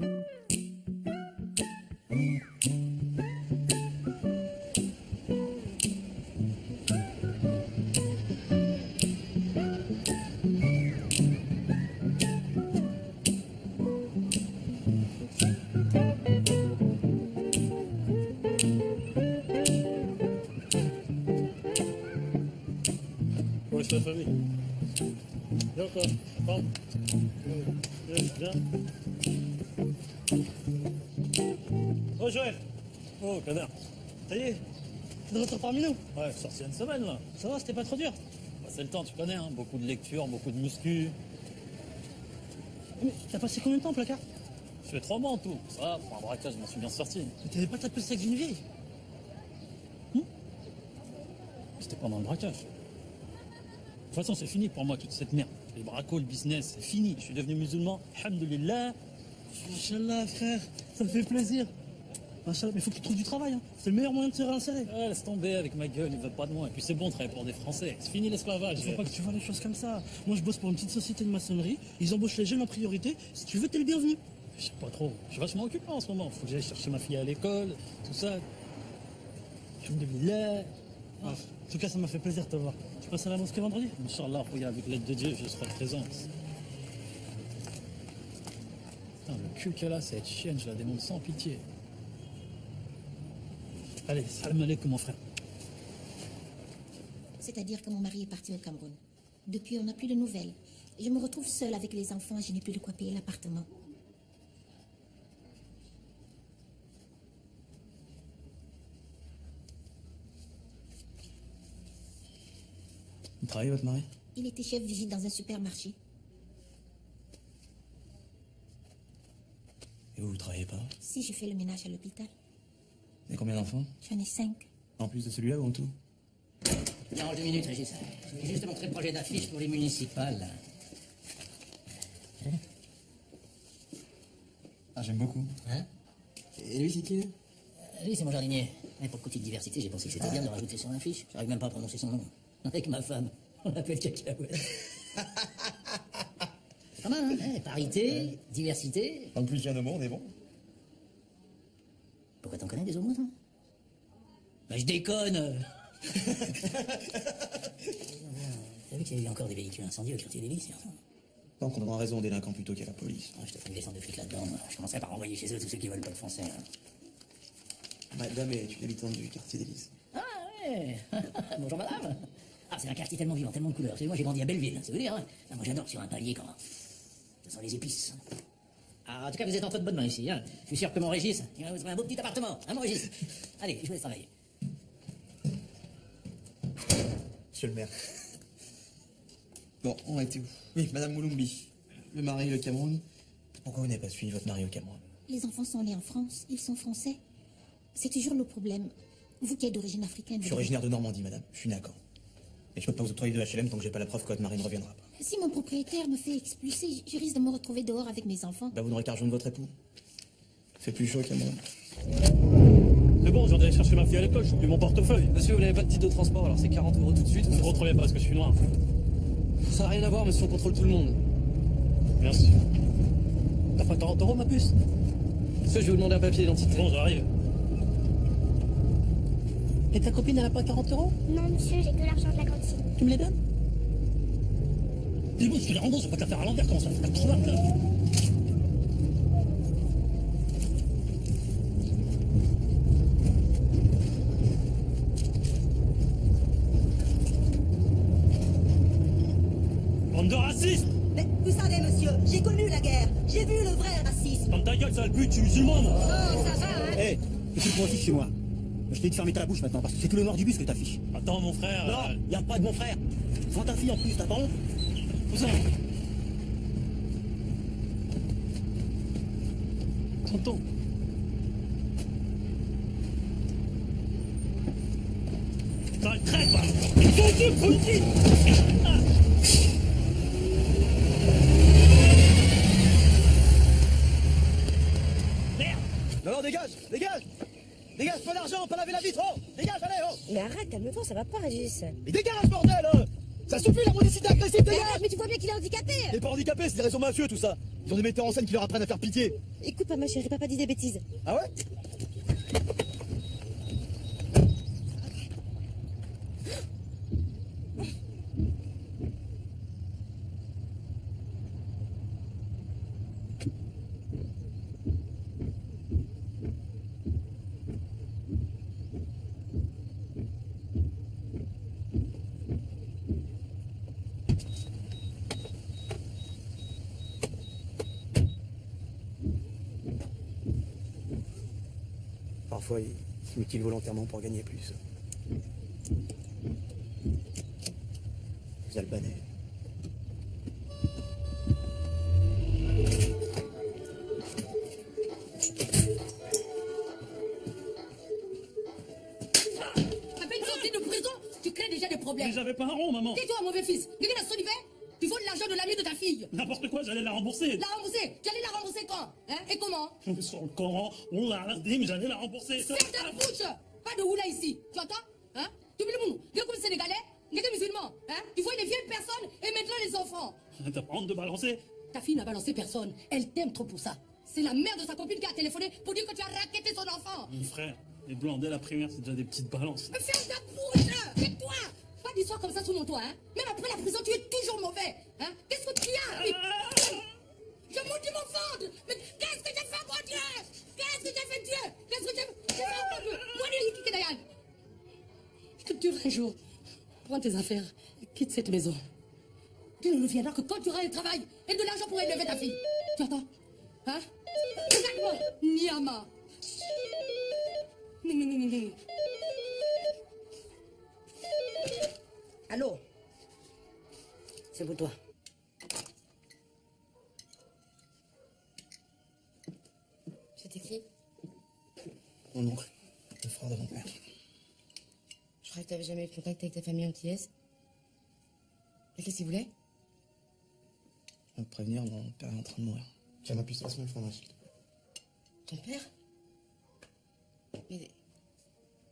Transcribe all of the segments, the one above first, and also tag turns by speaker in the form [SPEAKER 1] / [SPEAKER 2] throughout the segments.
[SPEAKER 1] Ouais, c'est la famille. Viens quoi, prends. Viens. Oh Joël. Oh connard. Ça y est, t'es de retour parmi nous.
[SPEAKER 2] Ouais, je suis sorti une semaine là.
[SPEAKER 1] Ça va, c'était pas trop dur.
[SPEAKER 2] Bah, c'est le temps, tu connais, hein. Beaucoup de lectures, beaucoup de muscu.
[SPEAKER 1] Mais t'as passé combien de temps en placard?
[SPEAKER 2] Je fais 3 mois en tout. Ça va, pour un braquage, je m'en suis bien sorti.
[SPEAKER 1] Mais t'avais pas tapé le sac d'une vieille?
[SPEAKER 2] C'était pendant le braquage. De toute façon, c'est fini pour moi, toute cette merde. Les bracos, le business, c'est fini. Je suis devenu musulman. Alhamdoulilah.
[SPEAKER 1] Inch'Allah, frère, ça me fait plaisir. Inch'Allah, mais faut que tu trouves du travail, hein. C'est le meilleur moyen de se réinsérer.
[SPEAKER 2] Ouais, laisse tomber avec ma gueule, ils veulent pas de moi. Et puis c'est bon de travailler pour des Français. C'est fini l'esclavage.
[SPEAKER 1] Il faut pas que tu vois les choses comme ça. Moi, je bosse pour une petite société de maçonnerie. Ils embauchent les jeunes en priorité. Si tu veux, t'es le bienvenu.
[SPEAKER 2] Je sais pas trop. Je suis vachement occupé en ce moment. Faut que j'aille chercher ma fille à l'école, tout ça. Alhamdoulilah.
[SPEAKER 1] Ah, en tout cas, ça m'a fait plaisir de te voir. Tu passes à la mosquée vendredi?
[SPEAKER 2] Inch'Allah, regarde, avec l'aide de Dieu, je serai présent. Putain, le cul qu'elle a, cette chienne, je la démonte sans pitié. Allez, salam alaikum, mon frère.
[SPEAKER 3] C'est-à-dire que mon mari est parti au Cameroun. Depuis, on n'a plus de nouvelles. Je me retrouve seule avec les enfants et je n'ai plus de quoi payer l'appartement.
[SPEAKER 4] Vous travaillez, votre mari?
[SPEAKER 3] Il était chef vigile dans un supermarché.
[SPEAKER 4] Et vous travaillez pas?
[SPEAKER 3] Si, je fais le ménage à l'hôpital.
[SPEAKER 4] Vous avez combien d'enfants?
[SPEAKER 3] J'en ai 5.
[SPEAKER 4] En plus de celui-là ou en tout?
[SPEAKER 5] Non, 2 minutes, Régis. Je voulais juste te montrer le projet d'affiche pour les municipales.
[SPEAKER 4] Ah, j'aime beaucoup.
[SPEAKER 5] Hein?
[SPEAKER 4] Et lui, c'est qui?
[SPEAKER 5] Lui, c'est mon jardinier. Mais pour côté de diversité, j'ai pensé que c'était bien de le rajouter sur l'affiche. J'arrive même pas à prononcer son nom. Avec ma femme, on l'appelle Cacahuète. C'est pas mal, hein? Parité, diversité.
[SPEAKER 4] En plus, je viens de mots, on est bon.
[SPEAKER 5] Pourquoi t'en connais des homos, toi? Bah, je déconne. T'as vu qu'il y a eu encore des véhicules incendiés au quartier des Lys hier soir?
[SPEAKER 4] Tant qu'on aura raison aux délinquants plutôt qu'à la police.
[SPEAKER 5] Je te fais une descente de flics là-dedans. Je commencerai par envoyer chez eux tous ceux qui veulent pas de français.
[SPEAKER 4] Madame est une habitante du quartier des Lys.
[SPEAKER 5] Ah ouais. Bonjour madame. Ah, c'est un quartier tellement vivant, tellement de couleurs. Moi, j'ai grandi à Belleville, c'est vous dire. Hein. Ah, moi, j'adore sur un palier quand ça sent les épices. Ah, en tout cas, vous êtes entre de bonnes mains ici. Hein. Je suis sûr que mon Régis, il va vous trouver un beau petit appartement. Hein, mon Régis? Allez, je vous laisse travailler.
[SPEAKER 4] Monsieur le maire. Bon, on a été où? Oui, Madame Moulumbi. Le mari, le Cameroun. Pourquoi vous n'avez pas suivi votre mari au Cameroun?
[SPEAKER 3] Les enfants sont nés en France, ils sont français. C'est toujours le problème. Vous qui êtes d'origine africaine...
[SPEAKER 4] Je suis originaire de Normandie, madame. Je suis né à Caen. Et je peux pas vous octroyer de HLM tant que j'ai pas la preuve que votre mari ne reviendra pas.
[SPEAKER 3] Si mon propriétaire me fait expulser, je risque de me retrouver dehors avec mes enfants.
[SPEAKER 4] Bah, vous n'aurez qu'à rejoindre votre époux. Il fait plus chaud au Cameroun.
[SPEAKER 1] C'est bon, j'ai d'aller chercher ma fille à l'école, j'oublie mon portefeuille.
[SPEAKER 6] Monsieur, vous n'avez pas de titre de transport, alors c'est 40 € tout de suite.
[SPEAKER 1] Je ne retrouvais pas parce que je suis noir.
[SPEAKER 6] Ça n'a rien à voir, monsieur, on contrôle tout le monde.
[SPEAKER 1] Merci. T'as pas 40 €, ma puce?
[SPEAKER 6] Monsieur, je vais vous demander un papier d'identité.
[SPEAKER 1] Bon, j'arrive. Et ta copine, elle a pas 40 €?
[SPEAKER 7] Non, monsieur, j'ai que l'argent de la cantine.
[SPEAKER 1] Tu me les donnes? Dis-moi, je te les rembourse, je vais pas te la faire à l'envers, comment ça fait 80 là. Bande de racistes!
[SPEAKER 8] Mais vous savez, monsieur, j'ai connu la guerre. J'ai vu le vrai racisme.
[SPEAKER 1] Dans ta gueule, sale pute, tu es musulman, moi!
[SPEAKER 8] Oh, ça va, hein?
[SPEAKER 9] Hé, tu te affiches chez moi. Je t'ai dit de fermer ta bouche maintenant, parce que c'est que le noir du bus que t'affiches.
[SPEAKER 1] Attends, mon frère...
[SPEAKER 9] Non, y a pas de mon frère. Sans ta fille en plus, t'attends?
[SPEAKER 1] Cousin! Tonton! Putain, crève, va! Ton Dieu, politique! Merde!
[SPEAKER 9] Non, dégage, dégage! Dégage, pas d'argent, pas laver la vitre, oh! Dégage, allez, oh!
[SPEAKER 10] Mais arrête, calme-toi, ça va pas, Régis.
[SPEAKER 9] Mais dégage, bordel, Ça suffit, la mendicité agressive, dégage!
[SPEAKER 10] Mais tu vois bien qu'il est handicapé!
[SPEAKER 9] Il est pas handicapé, c'est des raisons mafieux, tout ça! Ils ont des metteurs en scène qui leur apprennent à faire pitié.
[SPEAKER 10] Écoute pas ma chérie, papa dit des bêtises.
[SPEAKER 9] Ah ouais? Parfois, ils se mutilent volontairement pour gagner plus. Les Albanais.
[SPEAKER 11] À peine sorti de prison, tu crées déjà des problèmes.
[SPEAKER 2] Mais j'avais pas un rond, maman.
[SPEAKER 11] Tais-toi, mauvais fils. Regarde la solidaire. Tu voles l'argent de l'ami de ta fille.
[SPEAKER 2] N'importe quoi, j'allais la rembourser.
[SPEAKER 11] La rembourser. Tu allais la rembourser quand? Hein? Et comment?
[SPEAKER 2] Sur le Coran, on l'a alardé, mais j'allais la rembourser.
[SPEAKER 11] Ferme ta bouche. Pas de oula ici. Tu entends? Hein? Tu oublies le monde. Regarde comme Sénégalais. Regarde musulman. Hein? Tu vois les vieilles personnes et maintenant les enfants.
[SPEAKER 2] T'as pas honte de balancer?
[SPEAKER 11] Ta fille n'a balancé personne. Elle t'aime trop pour ça. C'est la mère de sa copine qui a téléphoné pour dire que tu as raquetté son enfant.
[SPEAKER 2] Mon frère, les blancs dès la primaire, c'est déjà des petites balances.
[SPEAKER 11] Mais ferme ta bouche. Tais-toi. Pas d'histoire comme ça sous mon toit, hein? Même après la prison, tu es toujours mauvais, hein? Qu'est-ce que tu as? Je maudis mon ventre! Mais qu'est-ce que j'ai fait, mon Dieu? Qu'est-ce que j'ai fait, Dieu? Qu'est-ce que j'ai fait, mon Dieu? Moi, Niki Dayan! Je te tuerai un jour. Prends tes affaires et quitte cette maison. Tu ne reviendras que quand tu auras un travail et de l'argent pour élever ta fille. Tu entends? Hein? Regarde-moi, Niama!
[SPEAKER 10] Allô? C'est pour toi. C'était qui?
[SPEAKER 4] Mon oncle, le frère de mon père.
[SPEAKER 10] Je croyais que t'avais jamais eu de contact avec ta famille antillaise. Et qu'est-ce qu'il voulait?
[SPEAKER 4] Me prévenir, mon père est en train de mourir. Tiens, ma puce, laisse-moi le prendre, s'il te plaît.
[SPEAKER 10] Ton père? Mais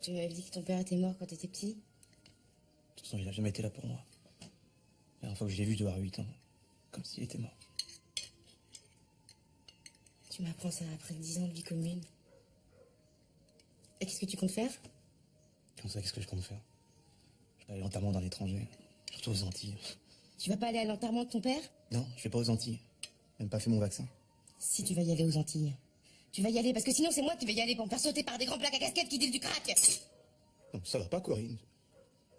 [SPEAKER 10] tu m'avais dit que ton père était mort quand t'étais petit?
[SPEAKER 4] De toute façon, il a jamais été là pour moi. La dernière fois que je l'ai vu, je devais avoir 8 ans. Comme s'il était mort.
[SPEAKER 10] Tu m'apprends ça après 10 ans de vie commune. Et qu'est-ce que tu comptes faire?
[SPEAKER 4] Comme ça, qu'est-ce que je compte faire? Je vais aller à l'enterrement d'un étranger. Surtout aux Antilles.
[SPEAKER 10] Tu vas pas aller à l'enterrement de ton père?
[SPEAKER 4] Non, je vais pas aux Antilles. J'ai même pas fait mon vaccin.
[SPEAKER 10] Si tu vas y aller aux Antilles. Tu vas y aller parce que sinon c'est moi qui vais y aller pour me faire sauter par des grands plaques à casquette qui disent du crack.
[SPEAKER 4] Non, ça va pas, Corinne.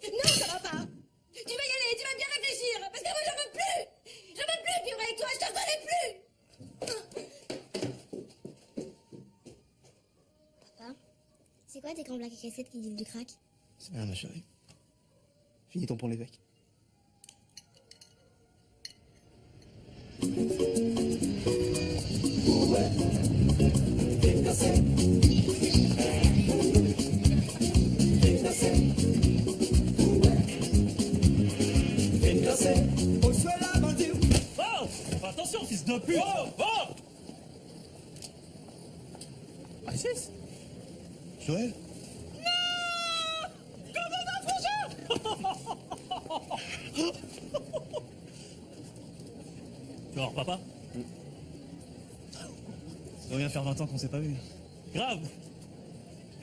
[SPEAKER 10] Non, ça va pas. Tu vas y aller, tu vas bien réfléchir. Parce que moi j'en veux plus. J'en veux plus vivre avec toi, je t'en connais plus.
[SPEAKER 7] Papa, c'est quoi tes grands plaques à casquette qui disent du crack?
[SPEAKER 4] C'est rien, ma chérie. Finis ton pont l'évêque.
[SPEAKER 2] Oh! Attention, fils de pute! Oh! Oh! Isis?
[SPEAKER 4] Joël?
[SPEAKER 2] Tu vas voir papa?
[SPEAKER 4] Ça doit bien faire 20 ans qu'on s'est pas vu.
[SPEAKER 2] Grave!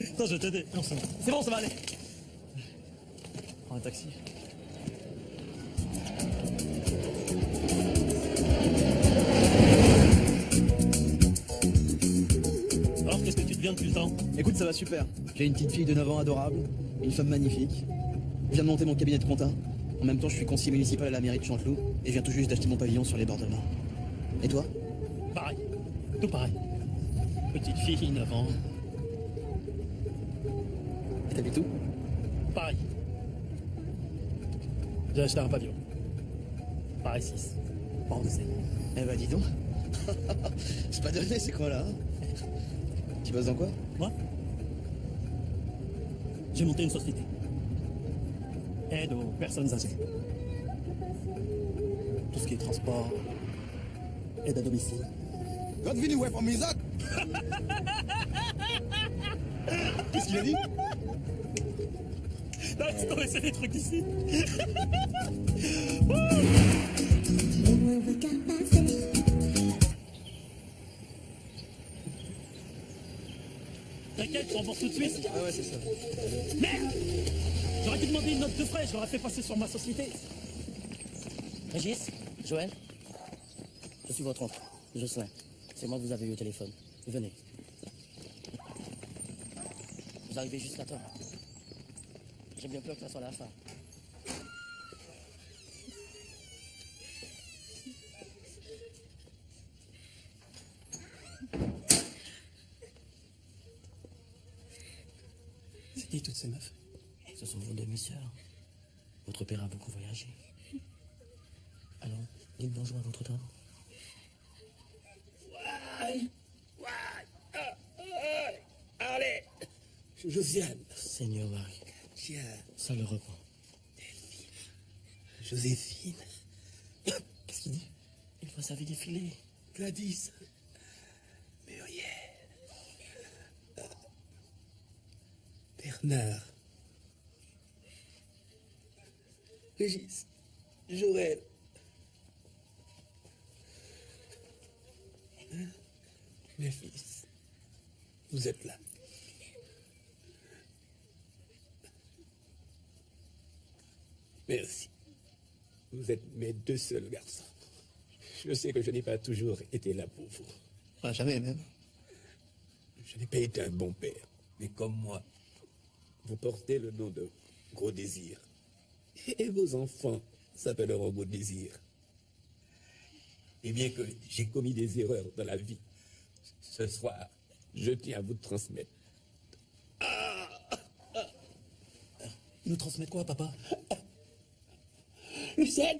[SPEAKER 2] Attends, je vais t'aider. Non, c'est bon.
[SPEAKER 9] C'est bon, ça va aller.
[SPEAKER 2] Prends un taxi. Alors, qu'est-ce que tu deviens depuis le temps?
[SPEAKER 9] Écoute, ça va super. J'ai une petite fille de 9 ans adorable, une femme magnifique. Je viens de monter mon cabinet de compta. En même temps, je suis conseiller municipal à la mairie de Chanteloup et je viens tout juste d'acheter mon pavillon sur les bords de Mar. Et toi?
[SPEAKER 2] Pareil. Tout pareil. Petite fille, 9 ans.
[SPEAKER 9] Et t'habites où?
[SPEAKER 2] Pareil. J'ai acheté un pavillon. Pareil 6. Bord de Seine.
[SPEAKER 9] Eh bah dis donc. C'est pas donné, c'est quoi là? Tu bosses dans quoi?
[SPEAKER 2] Moi? J'ai monté une société. Aide aux personnes âgées. Tout ce qui est transport, aide à domicile.
[SPEAKER 9] God venu ouais from Isaac. Qu'est-ce qu'il a dit?
[SPEAKER 2] Non, tu t'aurais essayé des trucs ici. rembourse tout de suite.
[SPEAKER 9] Ah ouais, c'est ça.
[SPEAKER 2] Merde! J'aurais dû demander une note de frais, je l'aurais fait passer sur ma société.
[SPEAKER 5] Régis, Joël, je suis votre oncle, Jocelyn. C'est moi que vous avez eu au téléphone. Venez. Vous arrivez juste à temps. J'ai bien peur que ça soit la fin.
[SPEAKER 9] C'est qui toutes ces meufs?
[SPEAKER 5] Ce sont vos demi-sœurs. Votre père a beaucoup voyagé. Alors, dites bonjour à votre tante.
[SPEAKER 12] Allez, Josiane.
[SPEAKER 5] Seigneur Marie.
[SPEAKER 12] Tiens.
[SPEAKER 5] Ça le reprend.
[SPEAKER 12] Joséphine.
[SPEAKER 5] Qu'est-ce qu'il dit? Il voit sa vie défiler.
[SPEAKER 12] Gladys. Muriel. Bernard. Régis. Joël. Mes fils, vous êtes là. Merci. Vous êtes mes deux seuls garçons. Je sais que je n'ai pas toujours été là pour vous.
[SPEAKER 9] Ah, jamais même.
[SPEAKER 12] Je n'ai pas été un bon père, mais comme moi, vous portez le nom de Gros Désir. Et vos enfants s'appelleront Gros Désir. Et bien que j'ai commis des erreurs dans la vie, ce soir, je tiens à vous transmettre.
[SPEAKER 9] Nous transmettre quoi, papa?
[SPEAKER 12] Lucien,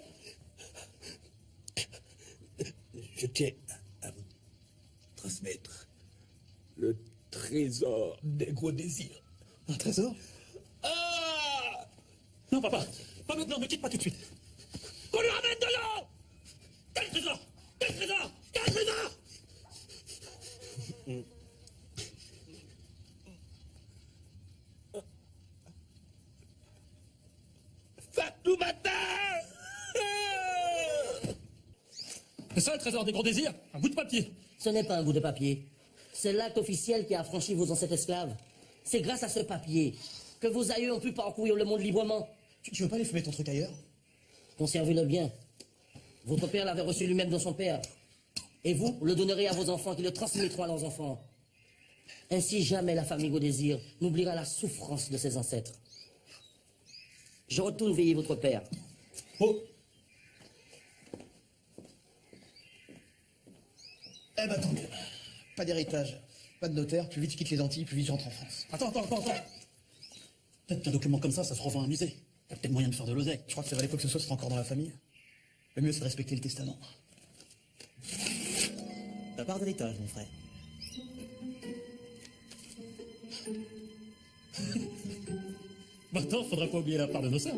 [SPEAKER 12] je tiens à vous transmettre le trésor des Gros Désirs.
[SPEAKER 9] Un trésor?
[SPEAKER 2] Non, papa, pas maintenant, ne quitte pas tout de suite. Qu'on lui ramène de l'eau! Quel trésor? Quel trésor? Quel trésor?
[SPEAKER 12] Fatoumata!
[SPEAKER 2] C'est ça le trésor des Gros Désirs? Un bout de papier.
[SPEAKER 5] Ce n'est pas un bout de papier. C'est l'acte officiel qui a affranchi vos ancêtres esclaves. C'est grâce à ce papier que vos aïeux ont pu parcourir le monde librement.
[SPEAKER 9] Tu veux pas aller fumer ton truc ailleurs?
[SPEAKER 5] Conservez-le bien. Votre père l'avait reçu lui-même dans son père. Et vous le donnerez à vos enfants qui le transmettront à leurs enfants. Ainsi jamais la famille Gaudésir n'oubliera la souffrance de ses ancêtres. Je retourne veiller votre père.
[SPEAKER 2] Oh!
[SPEAKER 9] Eh ben tant mieux. Pas d'héritage, pas de notaire, plus vite je quitte les Antilles, plus vite je rentre en France.
[SPEAKER 2] Attends. Peut-être qu'un document comme ça se revend à un musée. Il y a peut-être moyen de faire de l'oseille.
[SPEAKER 9] Je crois que ça valait pas que ce soit encore dans la famille. Le mieux c'est de respecter le testament. Ta part d'héritage, mon frère.
[SPEAKER 2] Maintenant, faudra pas oublier la part de nos sœurs.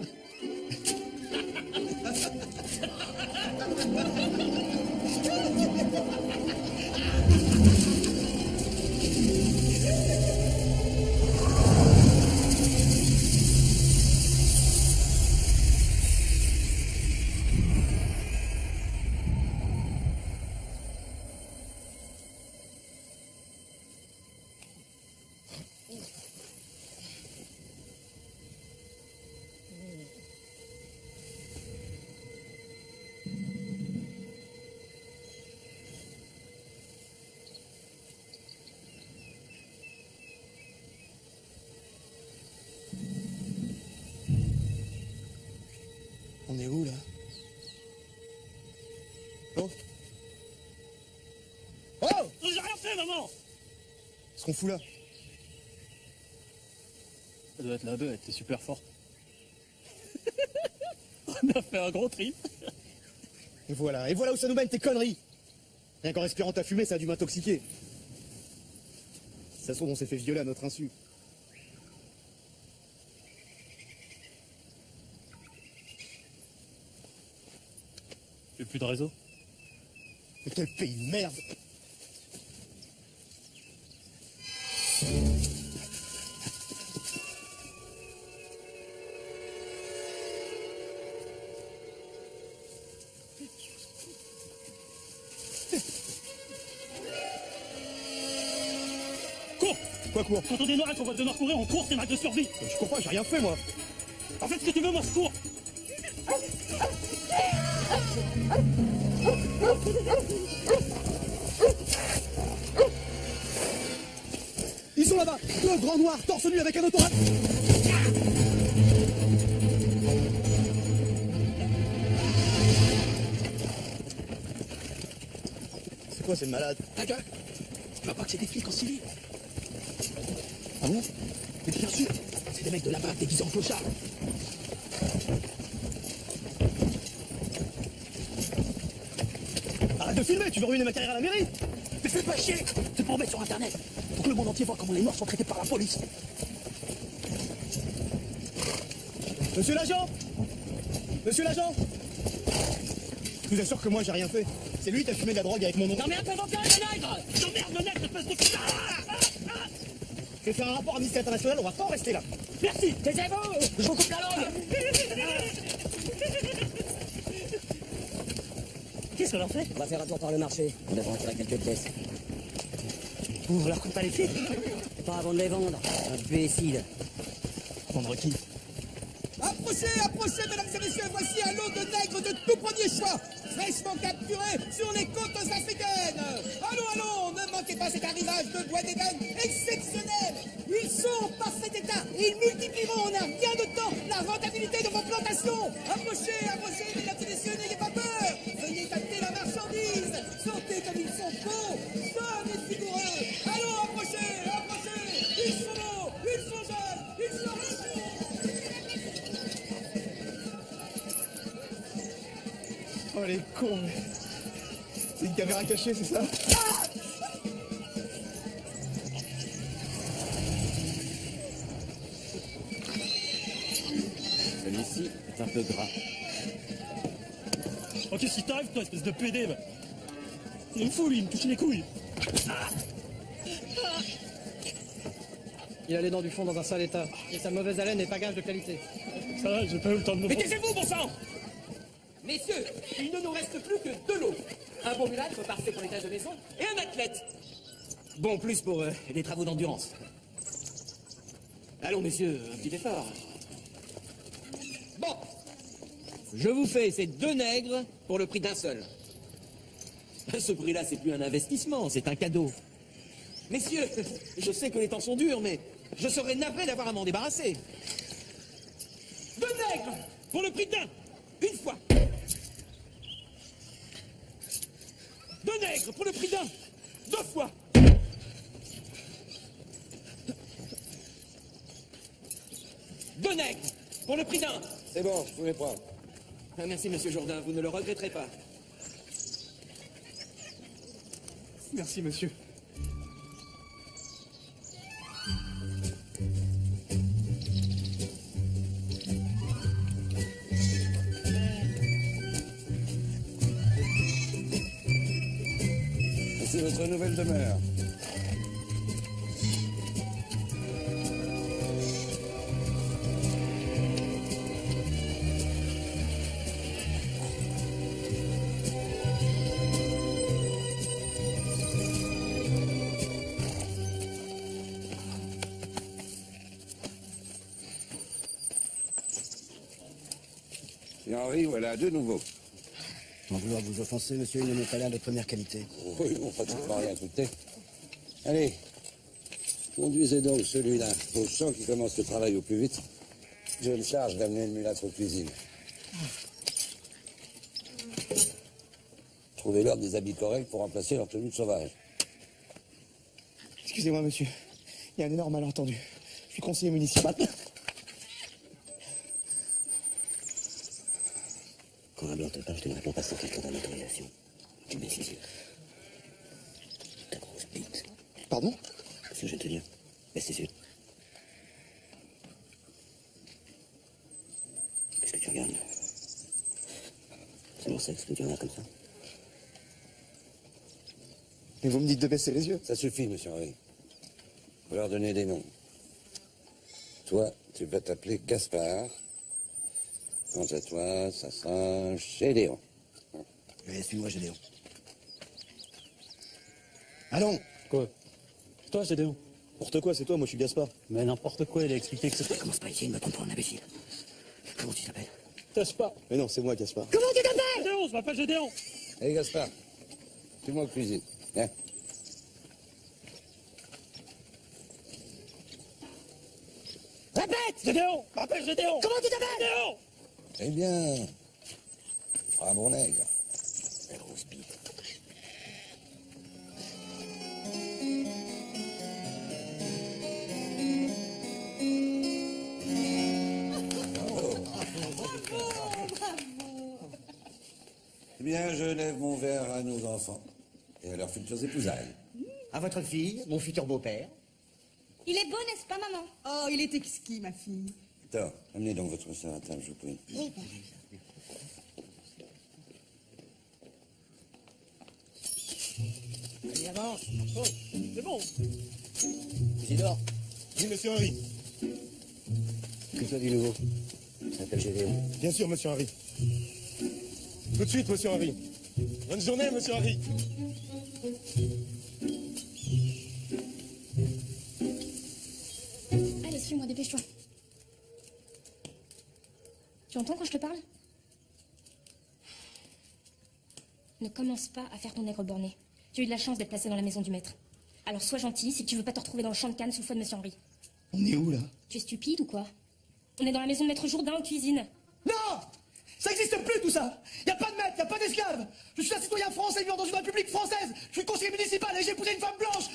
[SPEAKER 9] On est où là? Oh! Oh!
[SPEAKER 2] J'ai rien fait, maman!
[SPEAKER 9] Ce qu'on fout là?
[SPEAKER 2] Ça doit être la bête, t'es super fort. On a fait un gros trip.
[SPEAKER 9] Et voilà où ça nous mène tes conneries! Rien qu'en respirant ta fumée, ça a dû m'intoxiquer. Ça se trouve, on s'est fait violer à notre insu.
[SPEAKER 2] J'ai plus de réseau.
[SPEAKER 9] Mais quel pays de merde!
[SPEAKER 2] Cours!
[SPEAKER 9] Quoi cours?
[SPEAKER 2] Quand on est noir et qu'on voit deux noirs courir, on court, c'est un acte de survie.
[SPEAKER 9] Je cours pas, j'ai rien fait moi.
[SPEAKER 2] En fait, ce que tu veux, moi, je cours.
[SPEAKER 9] Ils sont là-bas, deux grands noirs, torse nu avec un autorat. C'est quoi ces malades?
[SPEAKER 12] Ta gueule! Tu vois pas que c'est des flics en civil?
[SPEAKER 9] Ah bon?
[SPEAKER 12] Mais bien sûr, c'est des mecs de la BAC déguisés en clochards.
[SPEAKER 9] Arrête de filmer, tu veux ruiner ma carrière à la mairie?
[SPEAKER 12] Mais fais pas chier! C'est pour mettre sur internet, pour que le monde entier voit comment les noirs sont traités par la police.
[SPEAKER 9] Monsieur l'agent! Monsieur l'agent! Je vous assure que moi j'ai rien fait. C'est lui qui a fumé de la drogue avec mon nom.
[SPEAKER 2] Non mais attends, le nègre! T'emmerdes le nègre, espèce de putain!
[SPEAKER 9] Je vais faire un rapport à Amnesty International, on va pas en rester là.
[SPEAKER 2] Merci!
[SPEAKER 5] Taisez-vous! Je vous coupe la langue!
[SPEAKER 2] Qu'est-ce qu'on leur fait?
[SPEAKER 5] On va faire un tour par le marché. On devrait en tirer quelques pièces.
[SPEAKER 2] Vous leur comptez pas les filles?
[SPEAKER 5] Pas avant de les vendre. Imbécile.
[SPEAKER 9] Vendre qui?
[SPEAKER 8] Approchez, approchez, mesdames et messieurs, voici un lot de nègres de tout premier choix, fraîchement capturés sur les côtes africaines. Allons, allons, ne manquez pas cet arrivage de bois d'Éden exceptionnel. Ils sont en parfait état et ils multiplieront en un rien de temps la rentabilité de vos plantations. Approchez, approchez, mesdames et messieurs, n'ayez pas peur. Venez tâter la marchandise. Sentez comme ils sont beaux, jeunes et vigoureux. Allons, approchez, approchez. Ils sont beaux, ils sont jeunes, ils sont vigoureux.
[SPEAKER 9] Oh les cons. C'est une caméra cachée, c'est ça?
[SPEAKER 13] Celui-ci est un peu gras.
[SPEAKER 2] Ok, si t'arrives, toi, espèce de PD, bah. Il me fout, lui, il me touche les couilles.
[SPEAKER 6] Il a les dents du fond dans un sale état. Et sa mauvaise haleine n'est pas gage de qualité.
[SPEAKER 2] Ça va, j'ai pas eu le temps de me...
[SPEAKER 12] Mais taisez-vous, bon sang! Messieurs, il ne nous reste plus que deux lots. Un bon mulâtre parfait pour les tâches de maison et un athlète. Bon, plus pour les travaux d'endurance. Allons, messieurs, un petit effort. Bon, je vous fais ces deux nègres pour le prix d'un seul. Ce prix-là, c'est plus un investissement, c'est un cadeau. Messieurs, je sais que les temps sont durs, mais je serais navré d'avoir à m'en débarrasser. Deux nègres pour le prix d'un. Une fois. Deux nègres pour le prix d'un. Deux fois. Deux nègres pour le prix d'un.
[SPEAKER 13] C'est bon, je vous les prends.
[SPEAKER 12] Ah, merci, monsieur Jourdain, vous ne le regretterez pas.
[SPEAKER 9] Merci, monsieur.
[SPEAKER 13] C'est votre nouvelle demeure. Et Henri, voilà, de nouveau.
[SPEAKER 14] Sans vouloir vous offenser, monsieur, il ne m'est pas l'air de première qualité.
[SPEAKER 13] Oui, on pratiquement rien coûté. Allez, conduisez donc celui-là au champ qui commence le travail au plus vite. Je me charge d'amener le mulâtre aux cuisines. Trouvez-leur des habits corrects pour remplacer leur tenue de sauvage.
[SPEAKER 9] Excusez-moi, monsieur. Il y a un énorme malentendu. Je suis conseiller municipal.
[SPEAKER 14] Quand un blanc te parle, je te ne réponds pas sans quelqu'un dans l'autorisation. Tu baisses les yeux. Ta grosse bite.
[SPEAKER 9] Pardon?
[SPEAKER 14] Ce que je viens de te dire. Baisse les yeux. Qu'est-ce que tu regardes? C'est mon sexe que tu regardes comme ça.
[SPEAKER 9] Mais vous me dites de baisser les yeux.
[SPEAKER 13] Ça suffit, monsieur Henri. Faut leur donner des noms. Toi, tu vas t'appeler Gaspard. Quant à toi, ça sera Gédéon.
[SPEAKER 14] Allez, suis-moi, Gédéon. Allons!
[SPEAKER 2] Quoi? Toi, Gédéon?
[SPEAKER 9] N'importe quoi, c'est toi, moi je suis Gaspard.
[SPEAKER 14] Mais n'importe quoi, il a expliqué que c'était... Commence pas ici, ne me trompe pas en imbécile. Comment tu t'appelles?
[SPEAKER 2] Gaspard.
[SPEAKER 9] Mais non, c'est moi, Gaspard.
[SPEAKER 14] Comment tu t'appelles?
[SPEAKER 2] Gédéon, je m'appelle Gédéon.
[SPEAKER 13] Allez, Gaspard, fais-moi cuisine. Viens.
[SPEAKER 14] Répète!
[SPEAKER 2] Gédéon, je m'appelle Gédéon.
[SPEAKER 14] Comment tu t'appelles?
[SPEAKER 2] Gédéon.
[SPEAKER 13] Eh bien, fera un bon nègre.
[SPEAKER 14] La grosse bite.
[SPEAKER 13] Eh bien, je lève mon verre à nos enfants et à leurs futures épousailles.
[SPEAKER 5] À votre fille, mon futur beau-père.
[SPEAKER 10] Il est beau, n'est-ce pas, maman?
[SPEAKER 11] Oh, il est exquis, ma fille.
[SPEAKER 13] Victor, amenez donc votre sœur à table, je vous prie.
[SPEAKER 3] Oui, père.
[SPEAKER 2] Allez, avance. Oh, c'est bon.
[SPEAKER 14] Isidore,
[SPEAKER 15] Oui, monsieur Henri.
[SPEAKER 14] que toi du nouveau. Ça s'appelle Gédéon.
[SPEAKER 15] Bien sûr, monsieur Henri. Tout de suite, monsieur Henri. Bonne journée, monsieur Henri.
[SPEAKER 10] Allez, suis-moi, dépêche-toi. Tu entends quand je te parle? Ne commence pas à faire ton nègre borné. Tu as eu de la chance d'être placé dans la maison du maître. Alors sois gentil si tu veux pas te retrouver dans le champ de canne sous le feu de monsieur Henri.
[SPEAKER 9] On est où, là?
[SPEAKER 10] Tu es stupide ou quoi? On est dans la maison de maître Jourdain en cuisine.
[SPEAKER 9] Non! Ça n'existe plus, tout ça! Y a pas de maître, y a pas d'esclave! Je suis un citoyen français vivant dans une république française! Je suis conseiller municipal et j'ai épousé une femme blanche!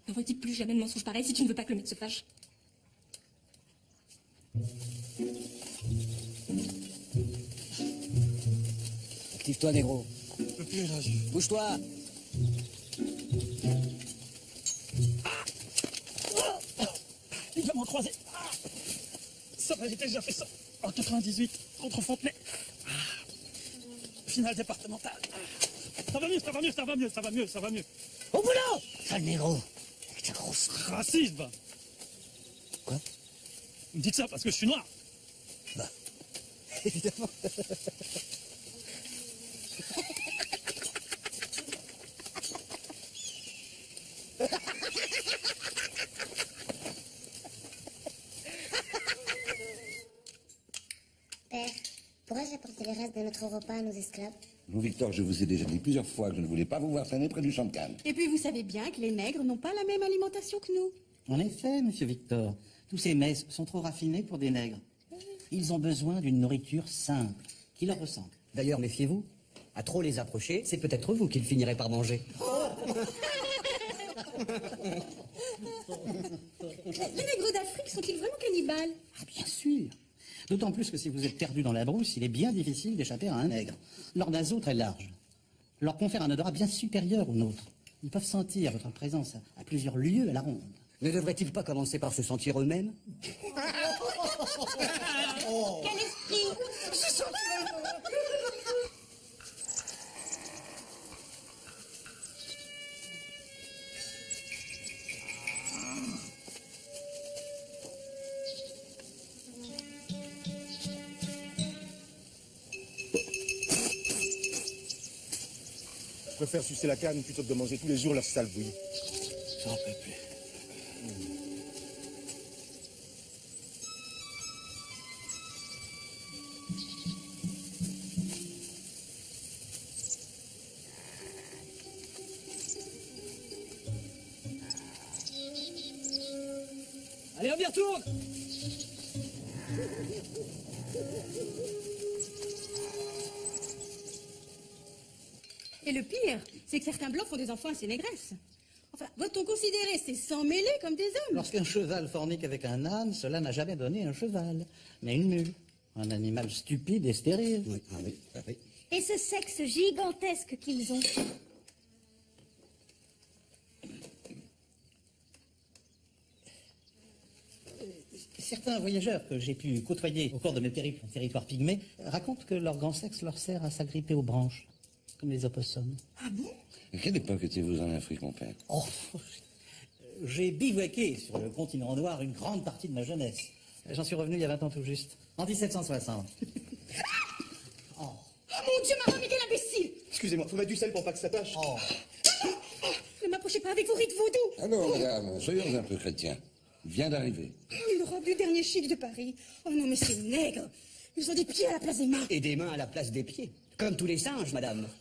[SPEAKER 10] Ne redis plus jamais de mensonges pareils si tu ne veux pas que le maître se fâche.
[SPEAKER 14] Active-toi, négro.
[SPEAKER 2] Je peux plus, là.
[SPEAKER 14] Bouge-toi.
[SPEAKER 2] Il va m'en croiser. Ça va, j'ai déjà fait ça. En 98, contre Fontenay. Finale départementale. Ça va mieux, ça va mieux, ça va mieux, ça va mieux, ça va mieux.
[SPEAKER 14] Au boulot! Sale négro. Avec ta grosse...
[SPEAKER 2] Raciste, va.
[SPEAKER 14] Quoi?
[SPEAKER 2] Vous me dites ça parce que je suis noir.
[SPEAKER 14] Bah, évidemment.
[SPEAKER 7] Père, pourrais-je apporter les restes de notre repas à nos esclaves?
[SPEAKER 13] Vous, Victor, je vous ai déjà dit plusieurs fois que je ne voulais pas vous voir traîner près du champ de canne.
[SPEAKER 11] Et puis vous savez bien que les nègres n'ont pas la même alimentation que nous.
[SPEAKER 5] En effet, monsieur Victor, tous ces mets sont trop raffinés pour des nègres. Ils ont besoin d'une nourriture simple, qui leur ressemble.
[SPEAKER 16] D'ailleurs, méfiez-vous. À trop les approcher, c'est peut-être vous qu'ils finiraient par manger.
[SPEAKER 11] Les nègres d'Afrique sont-ils vraiment cannibales?
[SPEAKER 5] Ah, bien sûr. D'autant plus que si vous êtes perdu dans la brousse, il est bien difficile d'échapper à un nègre. Leurs naseaux très larges leur confèrent un odorat bien supérieur au nôtre. Ils peuvent sentir votre présence à plusieurs lieues à la ronde.
[SPEAKER 16] Ne devraient-ils pas commencer par se sentir eux-mêmes?
[SPEAKER 10] Quel esprit!
[SPEAKER 15] Je préfère sucer la canne plutôt que de manger tous les jours leur sale bouillie.
[SPEAKER 14] J'en peux plus.
[SPEAKER 5] Allez, on y retourne!
[SPEAKER 11] Et le pire, c'est que certains blancs font des enfants à ces négresses. Enfin, doit-on considérer ces sangs mêlés comme des hommes?
[SPEAKER 5] Lorsqu'un cheval fornique avec un âne, cela n'a jamais donné un cheval, mais une mule. Un animal stupide et stérile.
[SPEAKER 14] Oui, ah oui, ah oui.
[SPEAKER 10] Et ce sexe gigantesque qu'ils ont.
[SPEAKER 5] Certains voyageurs que j'ai pu côtoyer au cours de mes périples en territoire pygmée racontent que leur grand sexe leur sert à s'agripper aux branches, comme les opossums.
[SPEAKER 11] Ah bon?
[SPEAKER 13] À quelle époque étiez-vous en Afrique, mon père?
[SPEAKER 5] Oh, j'ai bivouaqué sur le continent noir une grande partie de ma jeunesse. J'en suis revenu il y a 20 ans tout juste, en 1760.
[SPEAKER 11] Oh mon Dieu, maman, mais quel imbécile!
[SPEAKER 15] Excusez-moi, faut mettre du sel pour pas que ça tâche.
[SPEAKER 11] Ne m'approchez mélangez pas avec vos rites vaudous.
[SPEAKER 13] Alors, madame, soyons un peu chrétiens. Il vient d'arriver.
[SPEAKER 11] Oh, une robe du dernier chic de Paris. Oh non, mais c'est nègre. Ils ont des pieds à la place des mains.
[SPEAKER 16] Et des mains à la place des pieds. Comme tous les singes, madame.
[SPEAKER 2] «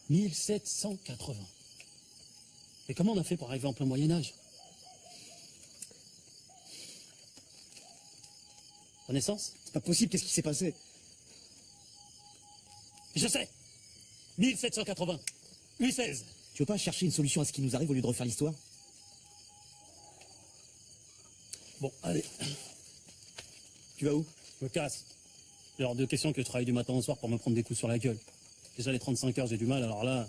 [SPEAKER 2] 1780. Et comment on a fait pour arriver en plein Moyen-Âge? Renaissance?
[SPEAKER 9] C'est pas possible, qu'est-ce qui s'est passé?
[SPEAKER 2] Je sais. 1780. Louis XVI.
[SPEAKER 9] Tu veux pas chercher une solution à ce qui nous arrive au lieu de refaire l'histoire?
[SPEAKER 2] Bon, allez.
[SPEAKER 9] Tu vas où?
[SPEAKER 2] Je me casse. Il y a hors de question que je travaille du matin au soir pour me prendre des coups sur la gueule. Déjà les 35 heures, j'ai du mal, alors là...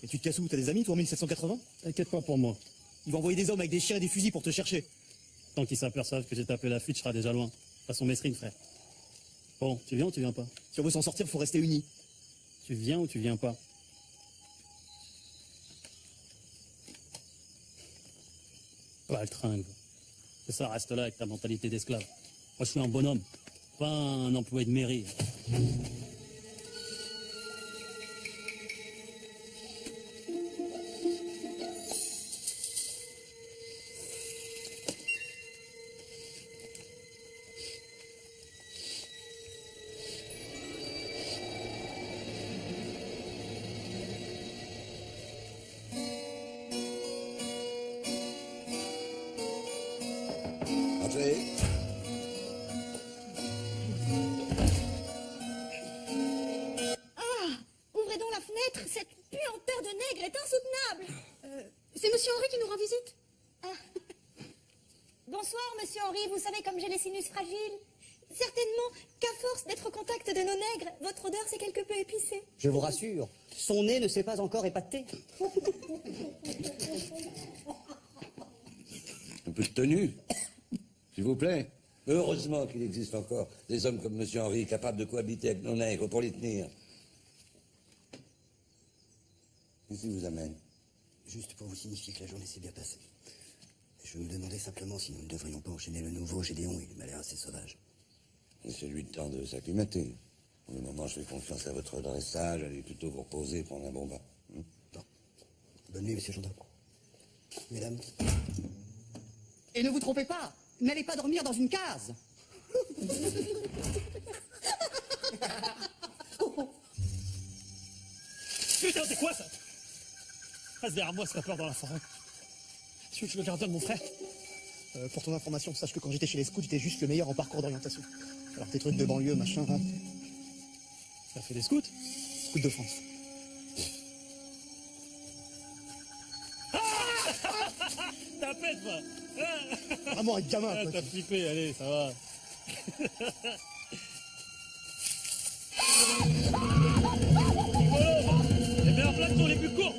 [SPEAKER 9] Et tu te casses où? T'as des amis, toi, en 1780?
[SPEAKER 2] T'inquiète pas pour moi.
[SPEAKER 9] Ils vont envoyer des hommes avec des chiens et des fusils pour te chercher.
[SPEAKER 2] Tant qu'ils s'aperçoivent que j'ai tapé la fuite, je serai déjà loin. Façon Mesrine, frère. Bon, tu viens ou tu viens pas?
[SPEAKER 9] Si on veut s'en sortir, faut rester unis.
[SPEAKER 2] Tu viens ou tu viens pas? Pas le tringle. Et ça reste là avec ta mentalité d'esclave. Moi, je suis un bonhomme, pas un employé de mairie.
[SPEAKER 13] Entrez.
[SPEAKER 11] Ah, ouvrez donc la fenêtre. Cette puanteur de nègre est insoutenable. C'est Monsieur Henri qui nous rend visite.
[SPEAKER 3] Ah. Bonsoir, monsieur Henri. Vous savez comme j'ai les sinus fragiles.
[SPEAKER 11] Certainement qu'à force d'être au contact de nos nègres, votre odeur s'est quelque peu épicée.
[SPEAKER 16] Je vous rassure, son nez ne s'est pas encore épaté.
[SPEAKER 13] Un peu de tenue, s'il vous plaît. Heureusement qu'il existe encore des hommes comme Monsieur Henri capables de cohabiter avec nos nègres pour les tenir. Qu'est-ce qui vous amène?
[SPEAKER 14] Juste pour vous signifier que la journée s'est bien passée. Je me demandais simplement si nous ne devrions pas enchaîner le nouveau Gédéon. Il m'a l'air assez sauvage.
[SPEAKER 13] Laissez-lui le temps de s'acclimater. Pour le moment, je fais confiance à votre dressage. Allez plutôt vous reposer, prendre un bon bain.
[SPEAKER 14] Bon. Bonne nuit, monsieur Gendrin. Mesdames.
[SPEAKER 16] Et ne vous trompez pas, n'allez pas dormir dans une case.
[SPEAKER 2] Putain, c'est quoi ça? Reste derrière moi, c'est pas peur dans la forêt. Tu veux que je le gardien de mon frère?
[SPEAKER 9] Pour ton information, sache que quand j'étais chez les scouts, j'étais juste le meilleur en parcours d'orientation. Alors tes trucs de banlieue, machin, hein.
[SPEAKER 2] Ça fait des scouts?
[SPEAKER 9] Scouts de France.
[SPEAKER 2] T'as pète, moi.
[SPEAKER 9] Vraiment un gamin, quoi.
[SPEAKER 2] T'as flippé, allez, ça va. Les meilleurs plateaux, les plus courts.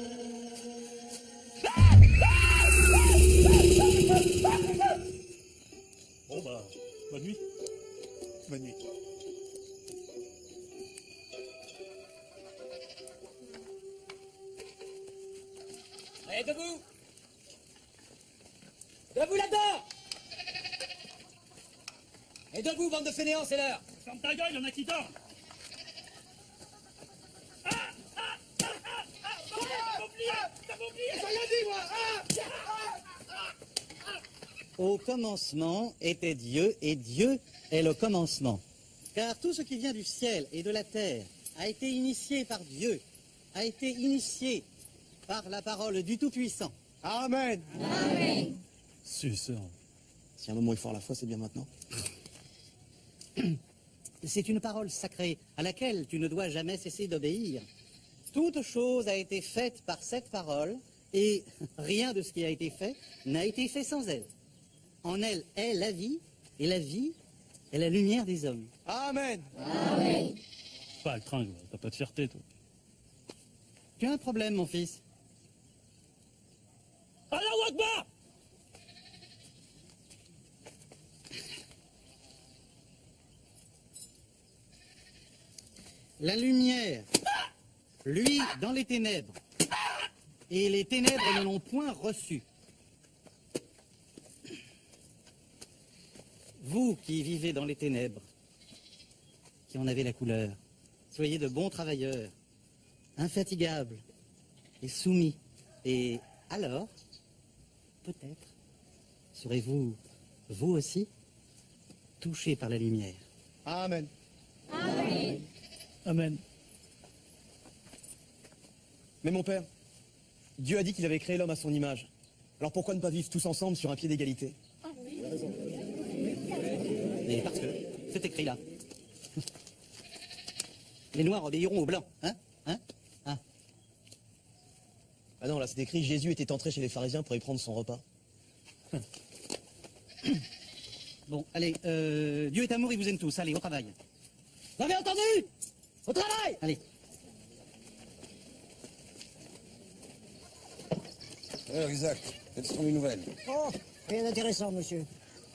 [SPEAKER 2] Bon bah, bonne nuit.
[SPEAKER 9] Bonne nuit.
[SPEAKER 5] Allez, debout! Debout là-dedans! Et debout, bande de fainéants, c'est l'heure!
[SPEAKER 2] Ferme ta gueule, y'en a qui dorment.
[SPEAKER 17] Au commencement était Dieu, et Dieu est le commencement. Car tout ce qui vient du ciel et de la terre a été initié par Dieu, a été initié par la parole du Tout-Puissant.
[SPEAKER 9] Amen.
[SPEAKER 3] Amen.
[SPEAKER 2] Suceur.
[SPEAKER 9] Si un moment est fort à la fois, c'est bien maintenant.
[SPEAKER 17] C'est une parole sacrée à laquelle tu ne dois jamais cesser d'obéir. Toute chose a été faite par cette parole, et rien de ce qui a été fait n'a été fait sans elle. En elle est la vie, et la vie est la lumière des hommes.
[SPEAKER 9] Amen.
[SPEAKER 3] Amen.
[SPEAKER 2] Pas le tringle, t'as pas de fierté, toi.
[SPEAKER 17] Tu as un problème, mon fils.
[SPEAKER 2] Allahu Akbar!
[SPEAKER 17] La lumière, lui, dans les ténèbres, et les ténèbres ne l'ont point reçu. Vous qui vivez dans les ténèbres, qui en avez la couleur, soyez de bons travailleurs, infatigables et soumis. Et alors, peut-être, serez-vous, vous aussi, touchés par la lumière.
[SPEAKER 9] Amen.
[SPEAKER 10] Amen.
[SPEAKER 2] Amen.
[SPEAKER 9] Mais mon père, Dieu a dit qu'il avait créé l'homme à son image. Alors pourquoi ne pas vivre tous ensemble sur un pied d'égalité?
[SPEAKER 17] Mais parce que c'est écrit là. Les Noirs obéiront aux Blancs, hein?
[SPEAKER 9] Ah non, là c'est écrit Jésus était entré chez les pharisiens pour y prendre son repas.
[SPEAKER 17] Bon, allez, Dieu est amour, il vous aime tous. Allez, au travail.
[SPEAKER 5] Vous avez entendu? Au travail!
[SPEAKER 17] Allez.
[SPEAKER 13] Alors Isaac, quelles sont les nouvelles?
[SPEAKER 18] Oh, rien d'intéressant, monsieur.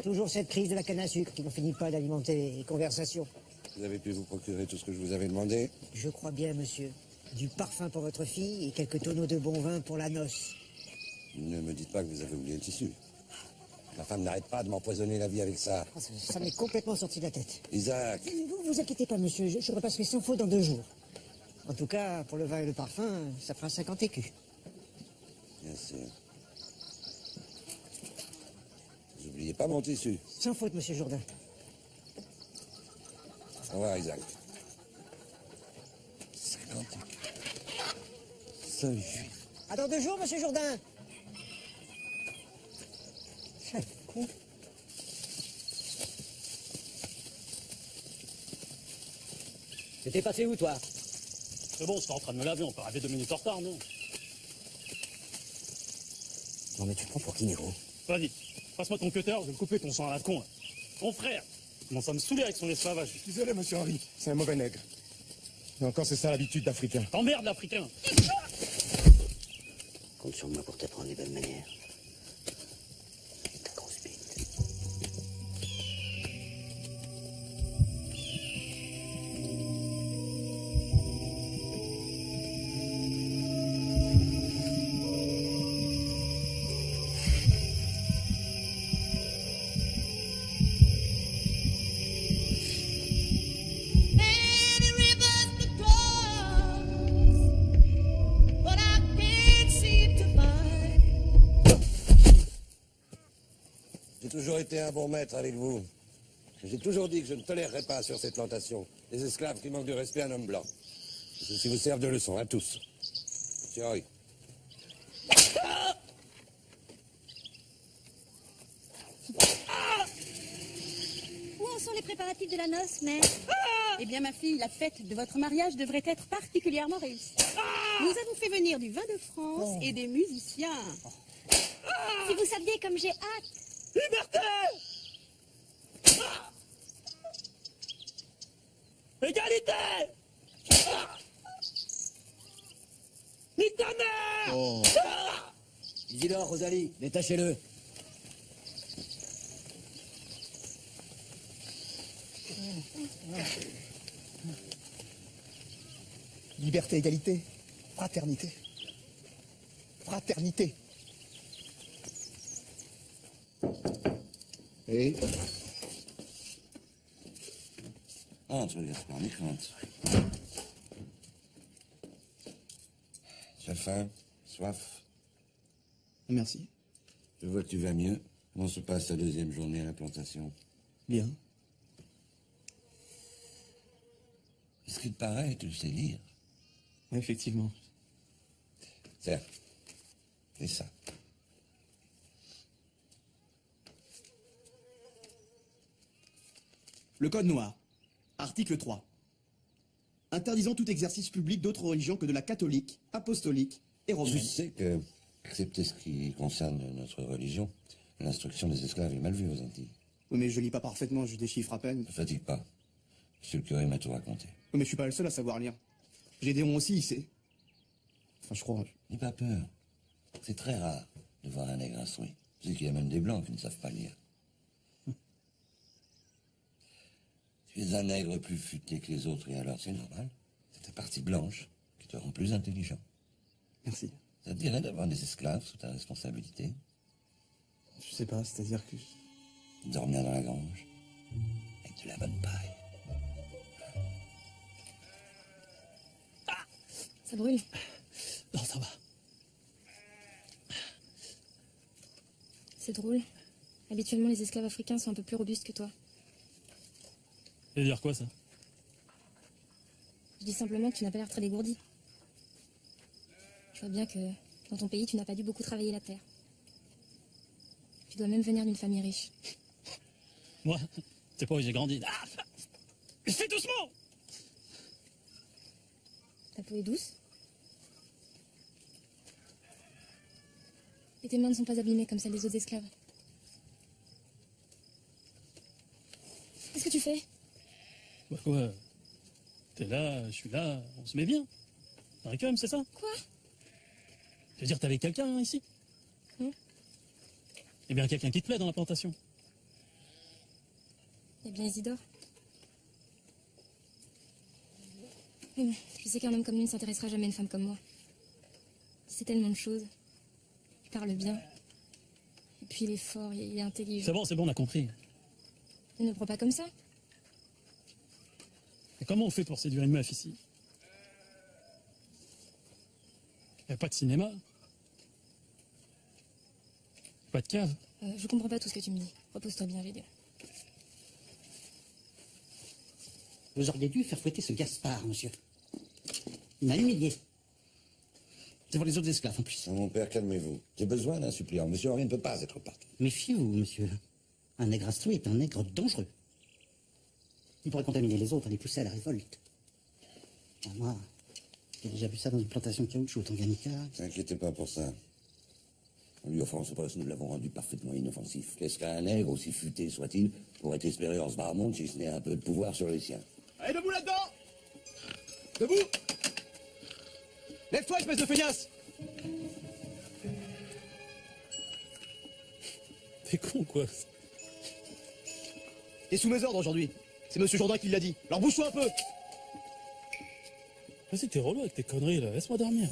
[SPEAKER 18] Toujours cette crise de la canne à sucre qui ne finit pas d'alimenter les conversations.
[SPEAKER 13] Vous avez pu vous procurer tout ce que je vous avais demandé?
[SPEAKER 18] Je crois bien, monsieur. Du parfum pour votre fille et quelques tonneaux de bon vin pour la noce.
[SPEAKER 13] Ne me dites pas que vous avez oublié le tissu. Ma femme n'arrête pas de m'empoisonner la vie avec ça.
[SPEAKER 18] Ah, ça m'est complètement sorti de la tête.
[SPEAKER 13] Isaac,
[SPEAKER 18] Mais vous inquiétez pas, monsieur. Je repasserai sans faute dans 2 jours. En tout cas, pour le vin et le parfum, ça fera 50 écus.
[SPEAKER 13] bien sûr. Vous n'oubliez pas mon tissu.
[SPEAKER 18] Sans faute, monsieur Jourdain.
[SPEAKER 13] Au revoir, Isaac. 50 écus. Seul juif.
[SPEAKER 18] À dans 2 jours, monsieur Jourdain. Chef con.
[SPEAKER 5] T'étais passé où, toi?
[SPEAKER 2] C'est bon, je suis en train de me laver, on peut arriver 2 minutes en retard, non?
[SPEAKER 18] Non, mais tu te prends pour qui, Nero?
[SPEAKER 2] Vas-y, passe-moi ton cutter, je vais le couper ton sang à la con. Là. Ton frère, il commence à me saouler avec son esclavage.
[SPEAKER 15] Désolé, monsieur Henry, c'est un mauvais nègre. Mais encore, c'est ça l'habitude d'Africain.
[SPEAKER 2] T'emmerdes, l'Africain.
[SPEAKER 14] Compte sur moi pour t'apprendre les bonnes manières. Ta grosse bite.
[SPEAKER 13] J'ai toujours été un bon maître avec vous. J'ai toujours dit que je ne tolérerais pas sur cette plantation des esclaves qui manquent de respect à un homme blanc. Que ceci vous serve de leçon à tous. Monsieur Henry.
[SPEAKER 19] Où en sont les préparatifs de la noce, mère? Eh bien, ma fille, la fête de votre mariage devrait être particulièrement réussie. Nous avons fait venir du vin de France et des musiciens.
[SPEAKER 10] Si vous saviez comme j'ai hâte.
[SPEAKER 2] Liberté! Égalité! Nique ta mère!
[SPEAKER 16] Oh. Isidore, Rosalie, détachez-le.
[SPEAKER 9] Liberté, égalité, fraternité. Fraternité.
[SPEAKER 13] Et entre, Gaspard, n'aie crainte. Tu as faim? Soif?
[SPEAKER 9] Merci.
[SPEAKER 13] Je vois que tu vas mieux. Comment se passe ta 2e journée à la plantation?
[SPEAKER 9] Bien.
[SPEAKER 13] Ce qu'il paraît, tu le sais lire.
[SPEAKER 9] Oui, effectivement.
[SPEAKER 13] Tiens, et ça.
[SPEAKER 9] Le Code noir, article 3. Interdisant tout exercice public d'autre religion que de la catholique, apostolique et romaine.
[SPEAKER 13] Tu sais que, excepté ce qui concerne notre religion, l'instruction des esclaves est mal vue aux Antilles.
[SPEAKER 9] Oui, mais je lis pas parfaitement, je déchiffre à peine.
[SPEAKER 13] Ne fatigue pas. Monsieur le curé m'a tout raconté.
[SPEAKER 9] Oui, mais je suis pas le seul à savoir lire. J'ai des ronds aussi, c'est... Enfin, je crois...
[SPEAKER 13] N'aie pas peur. C'est très rare de voir un nègre instruit. Tu sais qu'il y a même des blancs qui ne savent pas lire. Tu es un nègre plus futé que les autres, et alors c'est normal. C'est ta partie blanche qui te rend plus intelligent.
[SPEAKER 9] Merci.
[SPEAKER 13] Ça te dirait d'avoir des esclaves sous ta responsabilité?
[SPEAKER 9] Je sais pas, c'est-à-dire que...
[SPEAKER 13] Dormir dans la grange,
[SPEAKER 14] avec de la bonne paille.
[SPEAKER 10] Ça brûle.
[SPEAKER 2] Non, ça va.
[SPEAKER 10] C'est drôle. Habituellement, les esclaves africains sont un peu plus robustes que toi.
[SPEAKER 2] Ça veut dire quoi, ça?
[SPEAKER 10] Je dis simplement que tu n'as pas l'air très dégourdi. Je vois bien que dans ton pays, tu n'as pas dû beaucoup travailler la terre. Tu dois même venir d'une famille riche.
[SPEAKER 2] Moi, c'est pas où j'ai grandi. Ah, fais doucement!
[SPEAKER 10] Ta peau est douce. Et tes mains ne sont pas abîmées comme celles des autres esclaves. Qu'est-ce que tu fais?
[SPEAKER 2] Bah quoi? T'es là, je suis là, on se met bien. Dans les câbles, c'est ça?
[SPEAKER 10] Quoi?
[SPEAKER 2] Tu veux dire, t'es avec quelqu'un hein, ici? Eh bien, quelqu'un qui te plaît dans la plantation.
[SPEAKER 10] Eh bien, Isidore. Mais bon, je sais qu'un homme comme lui ne s'intéressera jamais à une femme comme moi. C'est tellement de choses. Il parle bien. Et puis il est fort, il est intelligent.
[SPEAKER 2] C'est bon, on a compris.
[SPEAKER 10] Ne me prends pas comme ça.
[SPEAKER 2] Et comment on fait pour séduire une meuf ici? Il n'y a pas de cinéma. Pas de cave.
[SPEAKER 10] Je comprends pas tout ce que tu me dis. Repose-toi bien, Gédéon.
[SPEAKER 17] Vous auriez dû faire fouetter ce Gaspard, monsieur. Il m'a humilié. C'est pour les autres esclaves, en plus.
[SPEAKER 13] Mon père, calmez-vous. J'ai besoin d'un suppléant. Monsieur Henri ne peut pas être partout.
[SPEAKER 17] Méfiez-vous, monsieur. Un nègre instruit est un nègre dangereux. Il pourrait contaminer les autres et les pousser à la révolte. Ah, moi, j'ai déjà vu ça dans une plantation de caoutchouc au Tanganyika.
[SPEAKER 13] Ne vous inquiétez pas pour ça. On lui offense pas, nous l'avons rendu parfaitement inoffensif. Qu'est-ce qu'un nègre, aussi futé soit-il, pourrait espérer en ce bas monde si ce n'est un peu de pouvoir sur les siens?
[SPEAKER 9] Allez, debout là-dedans! Debout! Lève-toi, espèce de feignasse!
[SPEAKER 2] T'es con, quoi.
[SPEAKER 9] T'es sous mes ordres aujourd'hui. C'est Monsieur Jourdain qui l'a dit. Alors bouge-toi un peu!
[SPEAKER 2] Vas-y, t'es relou avec tes conneries, là. Laisse-moi dormir.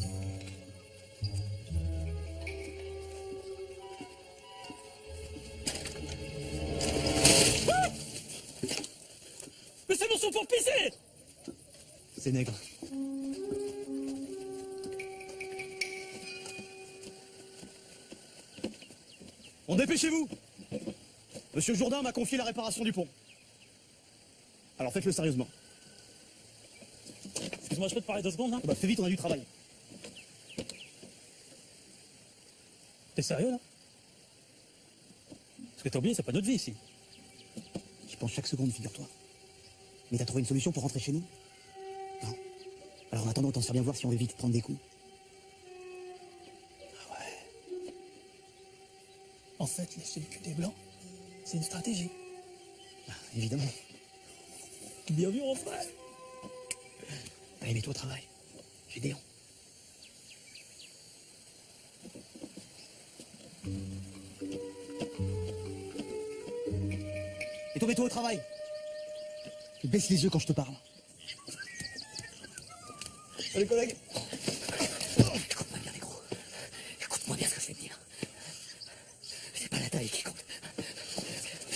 [SPEAKER 2] Mais c'est mon son pour pisser!
[SPEAKER 9] C'est nègre. Bon, dépêchez-vous! Monsieur Jourdain m'a confié la réparation du pont. Alors faites-le sérieusement.
[SPEAKER 2] Excuse-moi, je peux te parler 2 secondes, hein?
[SPEAKER 9] Bah fais vite, on a du travail.
[SPEAKER 2] T'es sérieux, là? Parce que t'as oublié, c'est pas notre vie, ici.
[SPEAKER 9] J'y pense chaque seconde, figure-toi. Mais t'as trouvé une solution pour rentrer chez nous? Non. Alors en attendant, autant se faire bien voir si on veut vite prendre des coups.
[SPEAKER 2] Ah ouais. En fait, lécher le cul des blancs, c'est une stratégie.
[SPEAKER 9] Ah, évidemment.
[SPEAKER 2] Bien vu, mon frère.
[SPEAKER 9] Allez, mets-toi au travail. Gédéon. Et toi, mets-toi au travail. Et baisse les yeux quand je te parle. Allez, collègues.
[SPEAKER 5] Écoute-moi bien, négro. Écoute-moi bien ce que je vais te dire. C'est pas la taille qui compte.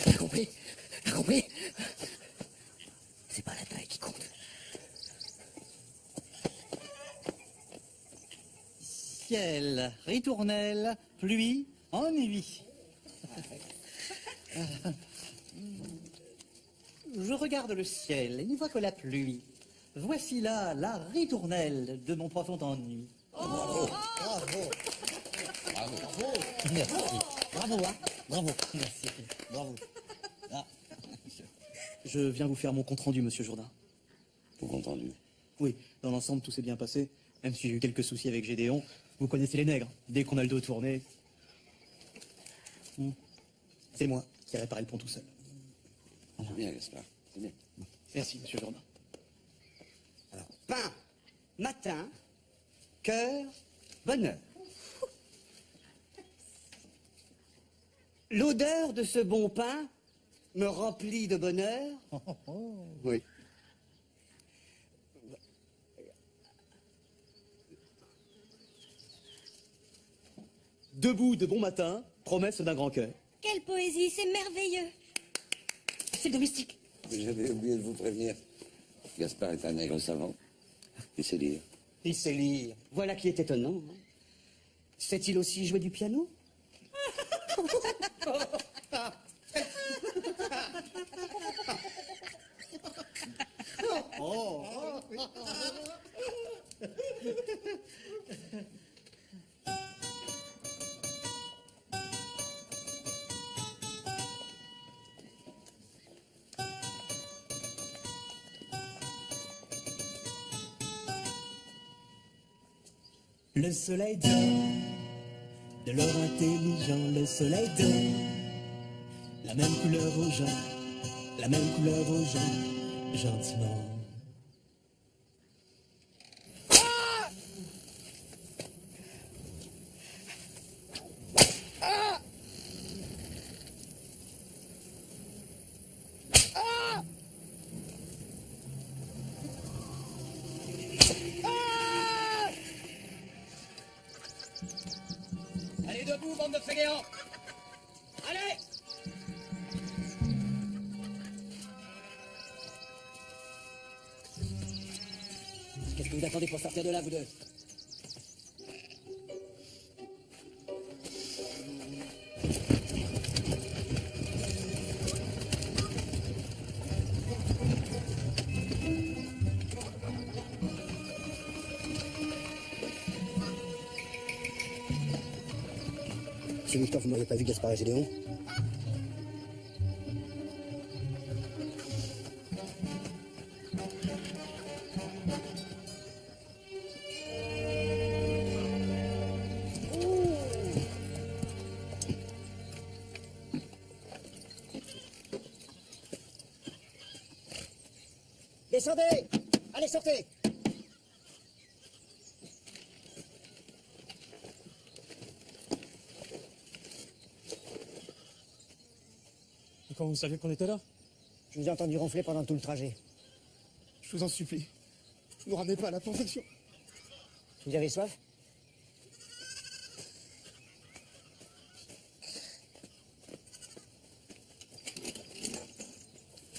[SPEAKER 5] T'as compris? T'as compris? C'est pas la taille qui compte.
[SPEAKER 17] Ciel, ritournelle, pluie, ennui. Je regarde le ciel et ne vois que la pluie. Voici là la ritournelle de mon profond ennui.
[SPEAKER 13] Bravo, bravo. Bravo, bravo.
[SPEAKER 17] Merci. Bravo, hein. Bravo. Merci. Bravo. Ah.
[SPEAKER 9] Je viens vous faire mon compte-rendu, Monsieur Jourdain.
[SPEAKER 13] Tout compte-rendu?
[SPEAKER 9] Oui, dans l'ensemble, tout s'est bien passé. Même si j'ai eu quelques soucis avec Gédéon. Vous connaissez les nègres. Dès qu'on a le dos tourné... C'est moi qui ai réparé le pont tout seul.
[SPEAKER 13] C'est bien, Gaspard. C'est bien.
[SPEAKER 9] Merci, Monsieur Jourdain.
[SPEAKER 16] Alors, pain, matin, cœur, bonheur. L'odeur de ce bon pain me remplit de bonheur.
[SPEAKER 9] Oui. Debout de bon matin, promesse d'un grand cœur.
[SPEAKER 10] Quelle poésie, c'est merveilleux.
[SPEAKER 5] c'est le domestique.
[SPEAKER 13] J'avais oublié de vous prévenir. Gaspard est un nègre savant. Il sait lire.
[SPEAKER 16] Il sait lire. Voilà qui est étonnant. Sait-il aussi jouer du piano?
[SPEAKER 20] Le soleil donne de l'or intelligent, le soleil donne la même couleur aux gens, la même couleur aux gens, gentiment.
[SPEAKER 8] Allez, debout, bande de fainéants! Allez!
[SPEAKER 5] Qu'est-ce que vous attendez pour sortir de là, vous deux?
[SPEAKER 14] Monsieur Victor, vous n'auriez pas vu Gaspard et Gédéon?
[SPEAKER 18] Descendez! Allez, sortez!
[SPEAKER 2] Et quand vous saviez qu'on était là?
[SPEAKER 18] Je vous ai entendu ronfler pendant tout le trajet.
[SPEAKER 15] Je vous en supplie. Ne nous ramenez pas à la plantation.
[SPEAKER 18] Vous avez soif?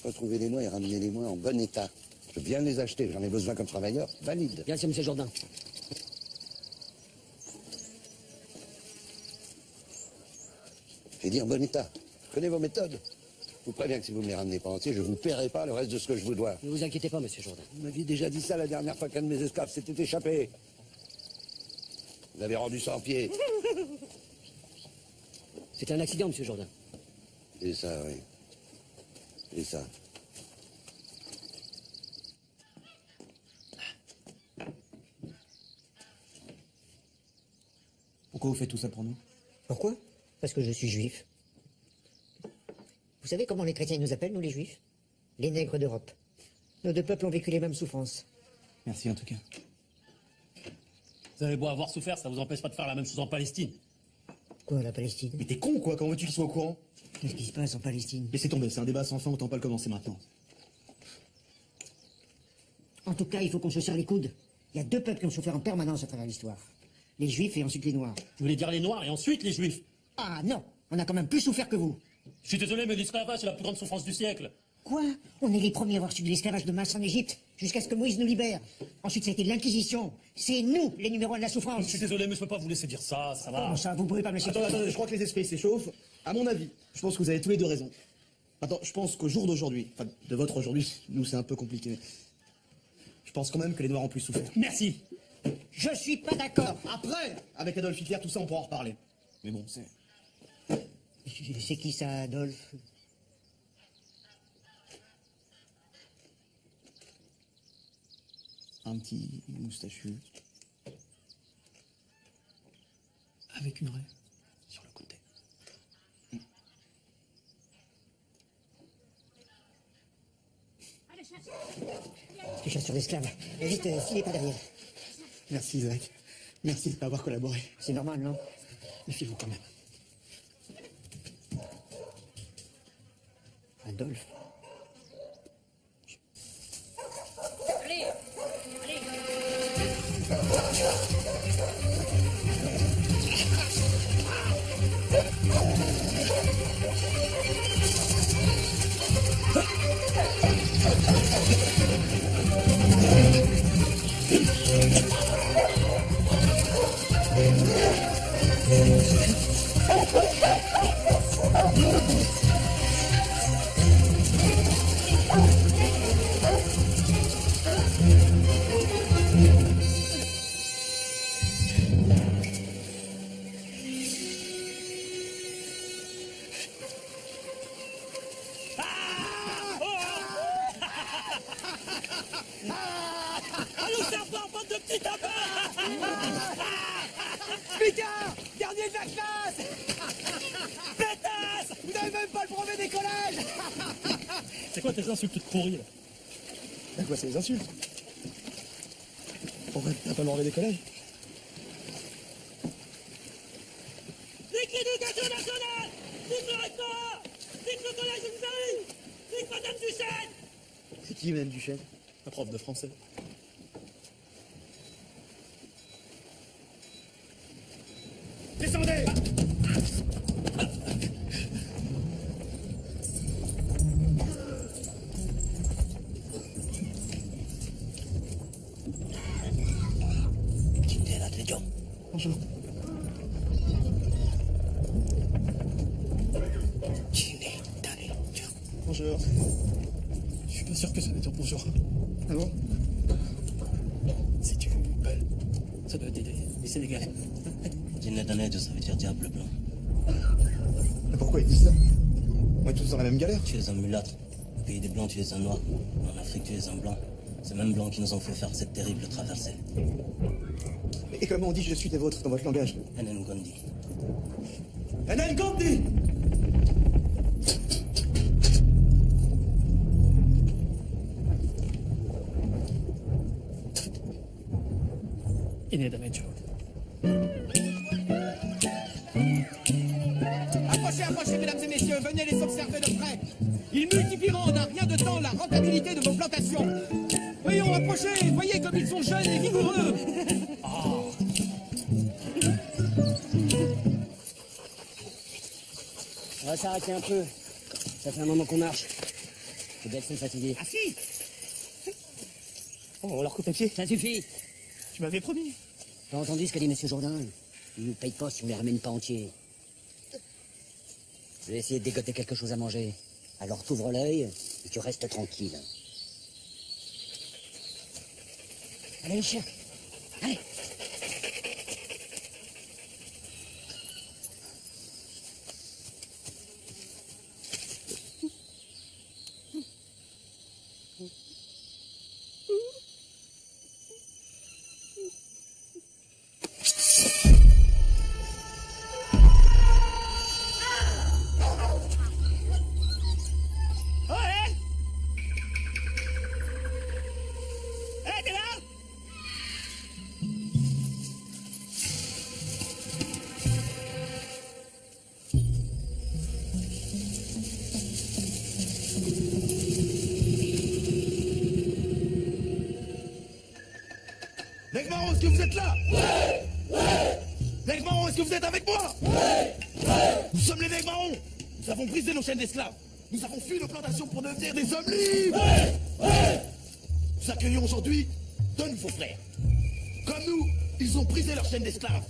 [SPEAKER 13] Retrouvez-les-moi et ramenez-les-moi en bon état. Je viens de les acheter, j'en ai besoin comme travailleur. Valide.
[SPEAKER 5] Bien sûr, monsieur Jourdain.
[SPEAKER 13] J'ai dit en bon état. Je connais vos méthodes. Je vous préviens que si vous me les ramenez pas entiers, je vous paierai pas le reste de ce que je vous dois.
[SPEAKER 5] Ne vous inquiétez pas, monsieur Jourdain.
[SPEAKER 13] Vous m'aviez déjà dit ça la dernière fois qu'un de mes esclaves s'était échappé. Vous l'avez rendu sans pied.
[SPEAKER 5] C'était un accident, monsieur Jourdain.
[SPEAKER 13] Et ça, oui. Et ça.
[SPEAKER 9] Pourquoi vous faites tout ça pour nous?
[SPEAKER 18] Pourquoi? Parce que je suis juif. Vous savez comment les chrétiens nous appellent, nous les juifs? Les nègres d'Europe. Nos deux peuples ont vécu les mêmes souffrances.
[SPEAKER 9] Merci en tout cas.
[SPEAKER 2] Vous avez beau avoir souffert, ça vous empêche pas de faire la même chose en Palestine.
[SPEAKER 18] Quoi, la Palestine?
[SPEAKER 9] Mais t'es con quoi, comment veux-tu qu'il soit au courant?
[SPEAKER 18] Qu'est-ce qui se passe en Palestine?
[SPEAKER 9] Laissez tomber, c'est un débat sans fin, autant pas le commencer maintenant.
[SPEAKER 18] En tout cas, il faut qu'on se serre les coudes. Il y a deux peuples qui ont souffert en permanence à travers l'histoire. Les juifs et ensuite les noirs.
[SPEAKER 2] Vous voulez dire les noirs et ensuite les juifs?
[SPEAKER 18] Ah non, on a quand même plus souffert que vous.
[SPEAKER 2] Je suis désolé, mais l'esclavage, c'est la plus grande souffrance du siècle.
[SPEAKER 18] Quoi? On est les premiers à avoir subi l'esclavage de masse en Égypte, jusqu'à ce que Moïse nous libère. Ensuite, ça a été l'Inquisition. C'est nous, les numéros 1 de la souffrance.
[SPEAKER 2] Je suis désolé, mais je peux pas vous laisser dire ça, ça va.
[SPEAKER 18] Comment ça, vous pouvez pas me laisser
[SPEAKER 9] Attends, attendez, je crois que les esprits s'échauffent. À mon avis, je pense que vous avez tous les deux raison. Attends, je pense qu'au jour d'aujourd'hui, enfin, de votre aujourd'hui, nous c'est un peu compliqué, mais je pense quand même que les Noirs ont plus souffert.
[SPEAKER 2] Merci.
[SPEAKER 18] Je suis pas d'accord.
[SPEAKER 9] Après, avec Adolf Hitler, tout ça, on pourra en reparler. Mais bon, c'est...
[SPEAKER 18] C'est qui ça, Adolphe?
[SPEAKER 9] Un petit moustachu. Avec une raie sur le côté.
[SPEAKER 18] Je cherche sur l'esclave. Vite, filez pas derrière.
[SPEAKER 9] Merci Isaac. Merci de m'avoir collaboré.
[SPEAKER 18] C'est normal, non?
[SPEAKER 9] Méfiez-vous quand même.
[SPEAKER 18] Adolphe.
[SPEAKER 11] Allez, allez.
[SPEAKER 2] tes insultes pourries, là.
[SPEAKER 9] Bah quoi, c'est des insultes? Pourquoi t'as pas l'enlevé des collèges?
[SPEAKER 8] Nique l'éducation nationale! Nique le recteur! Nique le collège de Paris! Nique Madame Duchesne!
[SPEAKER 9] C'est qui, Madame Duchesne? La prof de français.
[SPEAKER 15] Descendez!
[SPEAKER 9] Bonjour. Bonjour. Je suis pas sûr que ça veut dire bonjour. Ah bon?
[SPEAKER 2] C'est du Peul. Ça doit être des Sénégalais.
[SPEAKER 4] Djinneh, ça veut dire diable blanc.
[SPEAKER 9] Mais pourquoi ils disent ça? On est tous dans la même galère.
[SPEAKER 4] Tu es un mulâtre. Au pays des blancs, tu es un noir. En Afrique, tu es un blanc. C'est même blanc qui nous ont fait faire cette terrible traversée.
[SPEAKER 9] Et comment on dit je suis des vôtres dans votre langage?
[SPEAKER 4] Ngondi.
[SPEAKER 9] Ngondi!
[SPEAKER 8] Approchez, approchez, mesdames et messieurs, venez les observer de près. Ils multiplieront en un rien de temps la rentabilité de vos plantations. Voyons, approchez, voyez comme ils sont jeunes et vigoureux.
[SPEAKER 5] On va s'arrêter un peu. Ça fait un moment qu'on marche. Les bêtes sont fatiguées.
[SPEAKER 9] Ah si! Oh, on leur coupe les pieds.
[SPEAKER 5] Ça suffit.
[SPEAKER 9] Tu m'avais promis.
[SPEAKER 5] T'as entendu ce qu'a dit Monsieur Jourdain? Ils nous payent pas si on les ramène pas entiers. Je vais essayer de dégoter quelque chose à manger. Alors t'ouvres l'œil et tu restes tranquille. Allez les chiens. Allez.
[SPEAKER 15] Negmaron, est-ce que vous êtes là? Ouais! Ouais! Negmaron, est-ce que vous êtes avec moi? Ouais! Ouais! Nous sommes les Negmarons. Nous avons brisé nos chaînes d'esclaves. Nous avons fui nos plantations pour devenir des hommes libres. Ouais! Ouais! Nous accueillons aujourd'hui deux nouveaux frères. Comme nous, ils ont brisé leur chaîne d'esclaves.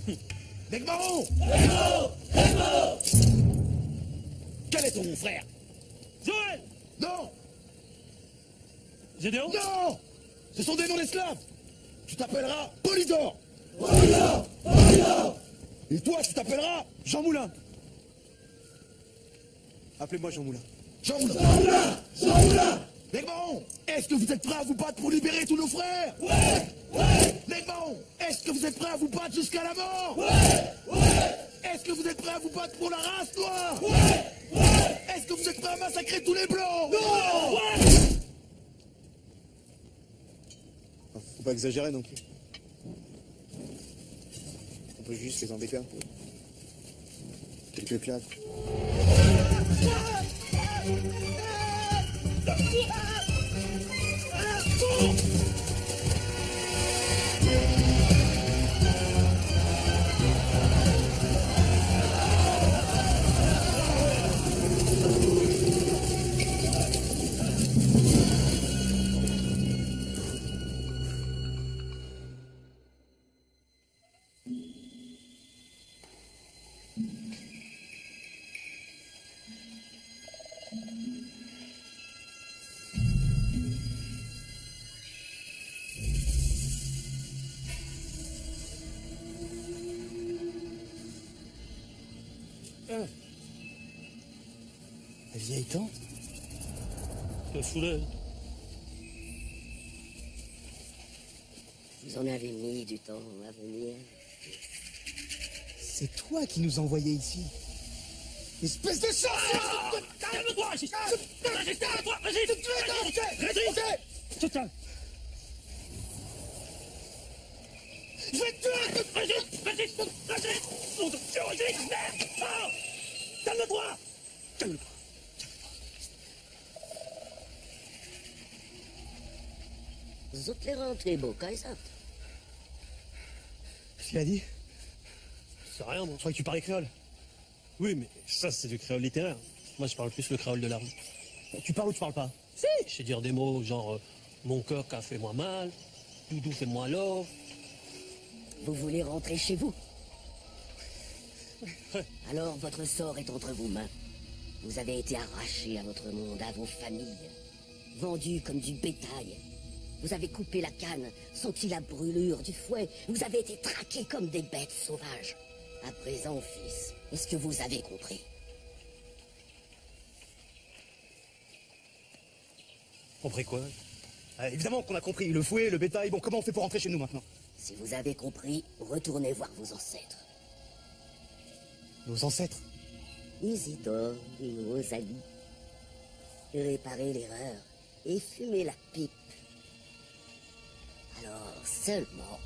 [SPEAKER 15] Negmaron! Negmaron! Negmaron! Quel est ton frère?
[SPEAKER 2] Joël!
[SPEAKER 15] Non!
[SPEAKER 2] Gédéon?
[SPEAKER 15] Non! Ce sont des noms d'esclaves. Tu t'appelleras Polydor.
[SPEAKER 8] Polydor! Polydor!
[SPEAKER 15] Et toi, tu t'appelleras
[SPEAKER 9] Jean Moulin. Appelez-moi Jean Moulin.
[SPEAKER 15] Jean Moulin!
[SPEAKER 8] Jean Moulin! Jean Moulin!
[SPEAKER 15] Negmaron, est-ce que vous êtes prêts à vous battre pour libérer tous nos frères?
[SPEAKER 8] Ouais! Ouais!
[SPEAKER 15] Negmaron, est-ce que vous êtes prêts à vous battre jusqu'à la mort?
[SPEAKER 8] Ouais! Ouais!
[SPEAKER 15] Est-ce que vous êtes prêts à vous battre pour la race noire?
[SPEAKER 8] Ouais! Ouais!
[SPEAKER 15] Est-ce que vous êtes prêts à massacrer tous les blancs?
[SPEAKER 8] Non!
[SPEAKER 15] Ouais!
[SPEAKER 9] Faut pas exagérer non plus. On peut juste les embêter un peu. Quelques claques.
[SPEAKER 4] La vieille tante?
[SPEAKER 2] Le fouleur.
[SPEAKER 5] Vous en avez mis du temps à venir.
[SPEAKER 9] C'est toi qui nous envoyais ici.
[SPEAKER 15] Espèce de sorcière!
[SPEAKER 2] Calme-toi, Régis! Calme-toi, Régis!
[SPEAKER 15] Tu te calmes. Je vais te tuer!
[SPEAKER 2] Régis! Nom de Dieu, Régis! Merde! Oh! Calme-toi! Calme-toi!
[SPEAKER 21] Vous êtes les rentrés, beau, Kaiser.
[SPEAKER 9] Qu'est-ce qu'il a dit?
[SPEAKER 1] C'est rien, moi.
[SPEAKER 9] Je croyais que tu parlais créole.
[SPEAKER 1] Oui, mais ça, c'est du créole littéraire. Moi, je parle plus le créole de la rue.
[SPEAKER 9] Tu parles ou tu parles pas?
[SPEAKER 1] Si! Je sais dire des mots genre mon cœur qu'a fait moi mal, Doudou fait moi love.
[SPEAKER 21] Vous voulez rentrer chez vous? Alors, votre sort est entre vos mains. Vous avez été arraché à votre monde, à vos familles. Vendus comme du bétail. Vous avez coupé la canne, senti la brûlure du fouet. Vous avez été traqués comme des bêtes sauvages. À présent, fils, est-ce que vous avez compris?
[SPEAKER 9] Compris quoi? Évidemment qu'on a compris. Le fouet, le bétail. Bon, comment on fait pour rentrer chez nous maintenant?
[SPEAKER 21] Si vous avez compris, retournez voir vos ancêtres.
[SPEAKER 9] Nos ancêtres?
[SPEAKER 21] Isidore et Rosalie. Réparez l'erreur et fumez la pipe. Alors seulement,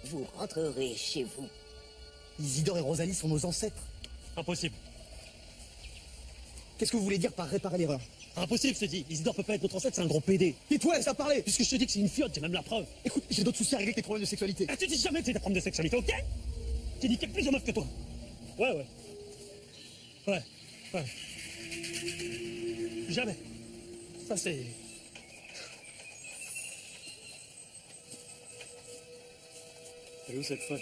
[SPEAKER 21] vous rentrerez chez vous.
[SPEAKER 9] Isidore et Rosalie sont nos ancêtres.
[SPEAKER 2] Impossible.
[SPEAKER 9] Qu'est-ce que vous voulez dire par réparer l'erreur?
[SPEAKER 2] Impossible, je te dis. Isidore peut pas être notre ancêtre, c'est un gros PD.
[SPEAKER 9] Et toi, laisse-la parler!
[SPEAKER 2] Puisque je te dis que c'est une fiotte, j'ai même la preuve.
[SPEAKER 9] Écoute, j'ai d'autres soucis à régler que tes problèmes de sexualité.
[SPEAKER 2] Ah, tu dis jamais que c'est des problèmes de sexualité, ok? J'ai dit qu'il y a plus de meufs que toi. Ouais. Jamais. Ça, c'est... Elle est où cette folle?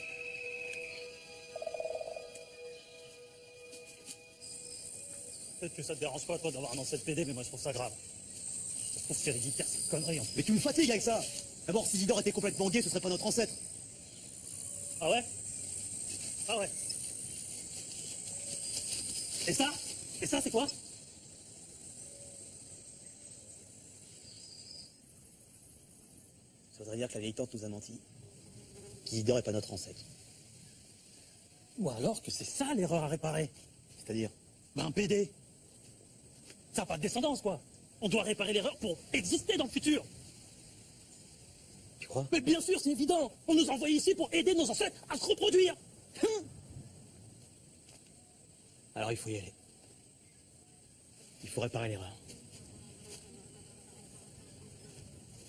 [SPEAKER 2] Peut-être que ça te dérange pas, toi, d'avoir un ancêtre PD, mais moi, je trouve ça grave. Je trouve que c'est ridicule, c'est une connerie, en fait.
[SPEAKER 9] Mais tu me fatigues avec ça! D'abord, si Isidore était complètement gay, ce serait pas notre ancêtre.
[SPEAKER 2] Ah ouais? Et ça, c'est quoi?
[SPEAKER 9] Ça voudrait dire que la vieille tante nous a menti. Qu'Isidore est pas notre ancêtre.
[SPEAKER 2] Ou alors que c'est ça l'erreur à réparer.
[SPEAKER 9] C'est-à-dire?
[SPEAKER 2] Ben, un PD. Ça n'a pas de descendance, quoi. On doit réparer l'erreur pour exister dans le futur.
[SPEAKER 9] Tu crois?
[SPEAKER 2] Mais bien sûr, c'est évident. On nous a envoyés ici pour aider nos ancêtres à se reproduire.
[SPEAKER 9] Alors il faut y aller. Il faut réparer l'erreur.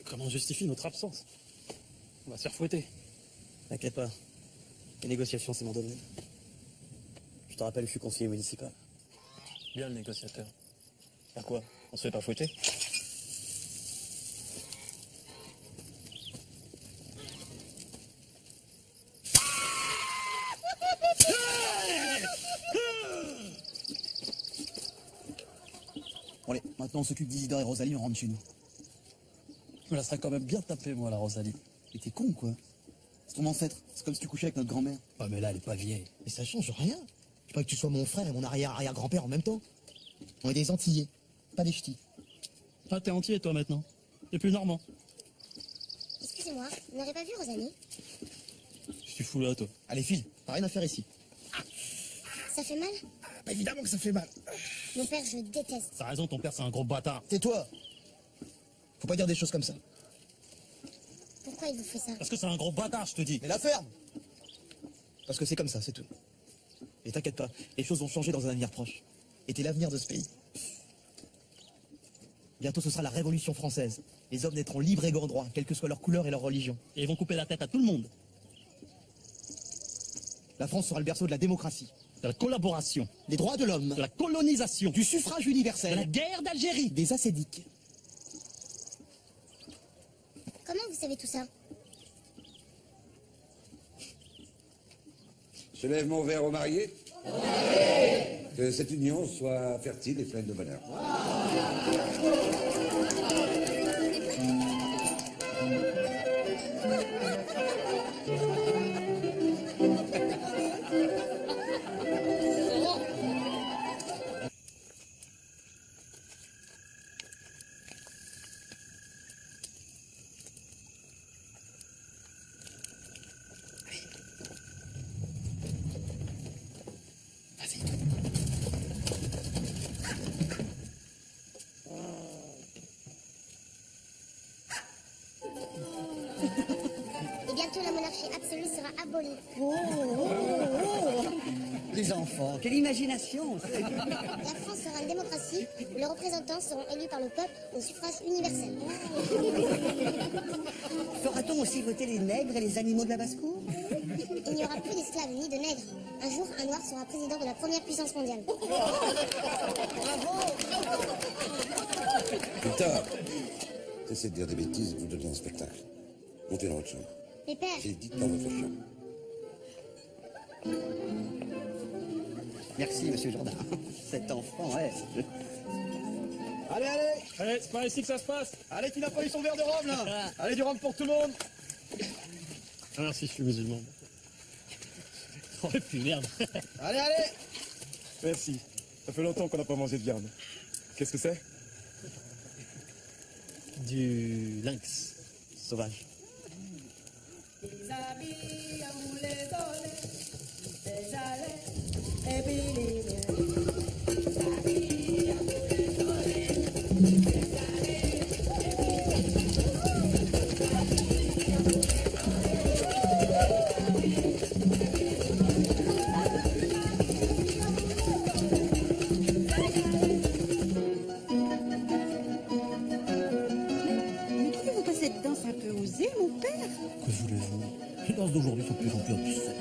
[SPEAKER 2] Comment on justifie notre absence? On va se faire fouetter.
[SPEAKER 9] T'inquiète pas. Les négociations, c'est mon domaine. Je te rappelle, je suis conseiller municipal.
[SPEAKER 2] Bien le négociateur.
[SPEAKER 9] À quoi? On se fait pas fouetter? Bon allez, maintenant on s'occupe d'Isidore et Rosalie, on rentre chez nous.
[SPEAKER 2] Je me la serais quand même bien tapée, moi, la Rosalie.
[SPEAKER 9] Mais t'es con, quoi. C'est ton ancêtre. C'est comme si tu couchais avec notre grand-mère.
[SPEAKER 2] Ah, mais là, elle est pas vieille.
[SPEAKER 15] Mais ça change rien. Je crois que tu sois mon frère et mon arrière-arrière-grand-père en même temps. On est des Antillais, pas des ch'tis.
[SPEAKER 2] Ah, t'es entier, toi, maintenant. T'es plus normand.
[SPEAKER 7] Excusez-moi, vous n'aurez pas vu Rosalie?
[SPEAKER 2] Je suis fou là, toi.
[SPEAKER 15] Allez, file, t'as rien à faire ici.
[SPEAKER 7] Ça fait mal?
[SPEAKER 15] Bah, évidemment que ça fait mal.
[SPEAKER 7] Mon père, je le déteste.
[SPEAKER 2] T'as raison, ton père, c'est un gros bâtard.
[SPEAKER 15] Tais-toi. Faut pas dire des choses comme ça.
[SPEAKER 7] Pourquoi il vous fait ça?
[SPEAKER 2] Parce que c'est un gros bâtard, je te dis.
[SPEAKER 15] Mais la ferme. Parce que c'est comme ça, c'est tout. Et t'inquiète pas, les choses vont changer dans un avenir proche. Et t'es l'avenir de ce pays. Bientôt, ce sera la Révolution française. Les hommes naîtront libres et égaux en droit, quelle que soit leur couleur et leur religion.
[SPEAKER 2] Et ils vont couper la tête à tout le monde.
[SPEAKER 15] La France sera le berceau de la démocratie.
[SPEAKER 2] De la collaboration.
[SPEAKER 15] Des droits de l'homme.
[SPEAKER 2] De la colonisation.
[SPEAKER 15] Du suffrage universel.
[SPEAKER 2] De la guerre d'Algérie.
[SPEAKER 15] Des assédiques.
[SPEAKER 7] Comment vous savez tout ça?
[SPEAKER 13] Je lève mon verre aux mariés. Que cette union soit fertile et pleine de bonheur.
[SPEAKER 7] aboli.
[SPEAKER 18] Les enfants, quelle imagination!
[SPEAKER 7] La France sera une démocratie où les représentants seront élus par le peuple au suffrage universel.
[SPEAKER 18] Fera-t-on aussi voter les nègres et les animaux de la basse-cour?
[SPEAKER 7] Il n'y aura plus d'esclaves ni de nègres. Un jour, un noir sera président de la première puissance mondiale.
[SPEAKER 13] Putain, cessez de dire des bêtises et de vous donner un spectacle. Montez dans votre chambre.
[SPEAKER 7] Mais père...
[SPEAKER 13] J'ai dit dans votre chambre.
[SPEAKER 17] Merci, monsieur Jourdain. Cet enfant, ouais.
[SPEAKER 9] Allez, allez!
[SPEAKER 2] Allez, c'est pas ici que ça se passe.
[SPEAKER 9] Allez, qui n'a pas eu son verre de rhum, là? Allez, du rhum pour tout le monde!
[SPEAKER 2] Ah merci, je suis musulman. Oh, et puis merde.
[SPEAKER 9] Allez, allez!
[SPEAKER 15] Merci. Ça fait longtemps qu'on n'a pas mangé de viande. Qu'est-ce que c'est?
[SPEAKER 2] Du lynx sauvage.
[SPEAKER 19] Ne trouvez-vous pas cette danse un peu osée, mon père?
[SPEAKER 2] Que voulez-vous? Les danses d'aujourd'hui sont de plus en plus obscènes.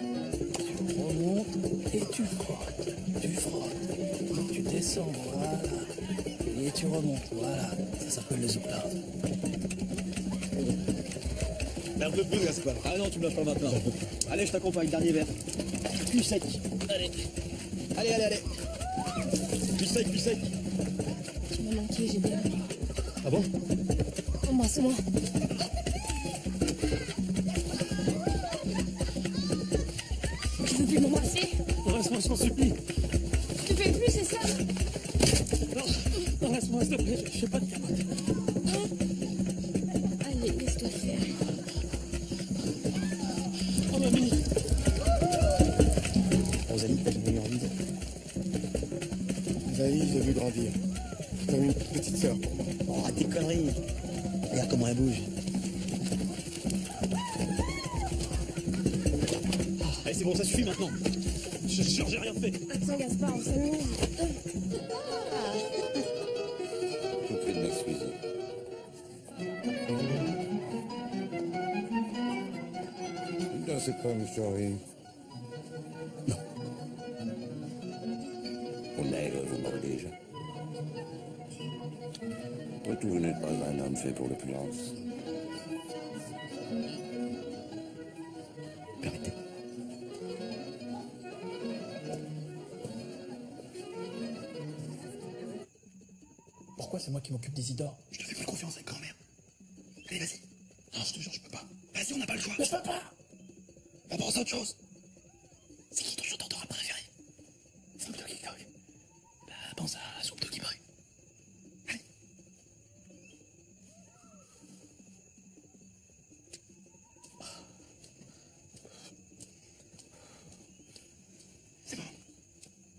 [SPEAKER 2] Tu remontes et tu frottes. Tu descends, voilà. Et tu remontes, voilà. Ça s'appelle le zoukla.
[SPEAKER 9] Un peu plus, Gaspard. Ah non, tu me l'as pas maintenant. Allez, je t'accompagne, dernier verre. Plus sec.
[SPEAKER 2] Allez.
[SPEAKER 9] Allez, allez, allez. Plus sec, plus sec.
[SPEAKER 10] Tu m'as manqué, j'ai bien.
[SPEAKER 9] Ah bon?
[SPEAKER 10] Embrasse-moi. Tu veux plus m'embrasser?
[SPEAKER 2] Reste-moi, je t'en supplie.
[SPEAKER 10] Tu fais plus, c'est ça?
[SPEAKER 2] Non, reste-moi, s'il te plaît. Je sais pas de capote.
[SPEAKER 10] Allez, laisse-toi faire.
[SPEAKER 2] Oh, mamie.
[SPEAKER 9] Rosalie, t'as jamais eu envie de...
[SPEAKER 15] Zaï, j'ai vu grandir. Comme une petite sœur.
[SPEAKER 9] Oh, arrête tes conneries. Regarde comment elle bouge.
[SPEAKER 2] Allez, c'est bon, ça suffit maintenant. Je jure, j'ai rien fait.
[SPEAKER 10] Attends, Gaspard, on s'amuse.
[SPEAKER 13] Je vous prie de m'excuser. Vous ne dansez pas, monsieur Henry. Non. Mon nègre vous m'oblige. Après tout, vous n'êtes pas un homme fait pour l'opulence.
[SPEAKER 9] Permettez.
[SPEAKER 4] Pourquoi c'est moi qui m'occupe d'Isidore?
[SPEAKER 9] Je te fais plus confiance avec grand-mère. Allez, vas-y.
[SPEAKER 4] Non, je te jure, je peux pas.
[SPEAKER 9] Vas-y, on n'a pas le choix.
[SPEAKER 4] Mais je peux pas.
[SPEAKER 9] On pense à autre chose. C'est qui ton chanteur de rap préféré? Snoop Doggy Dogg. Bah, pense à Snoop Doggy Boy. Allez. C'est bon.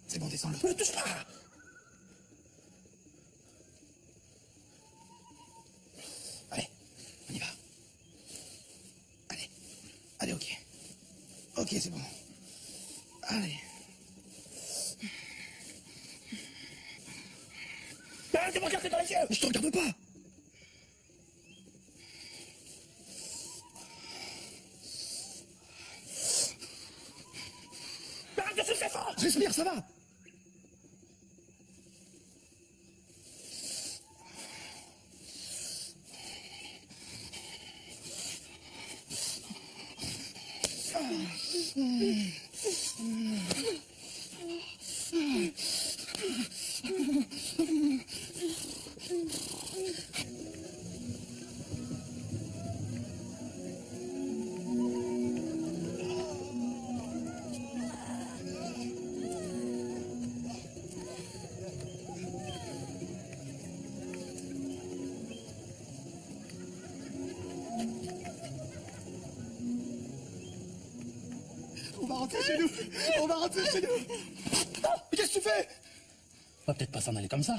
[SPEAKER 9] C'est bon, descends-le. Ne touche pas. Allez, on y va. Allez. Allez, ok. Ok, c'est bon. Allez. Arrête de me regarder dans les yeux! Je te regarde pas! Arrête de souffler fort! Respire, ça va! On va rentrer chez nous! On va rentrer chez nous! Mais qu'est-ce que tu fais?
[SPEAKER 2] On va peut-être pas s'en aller comme ça.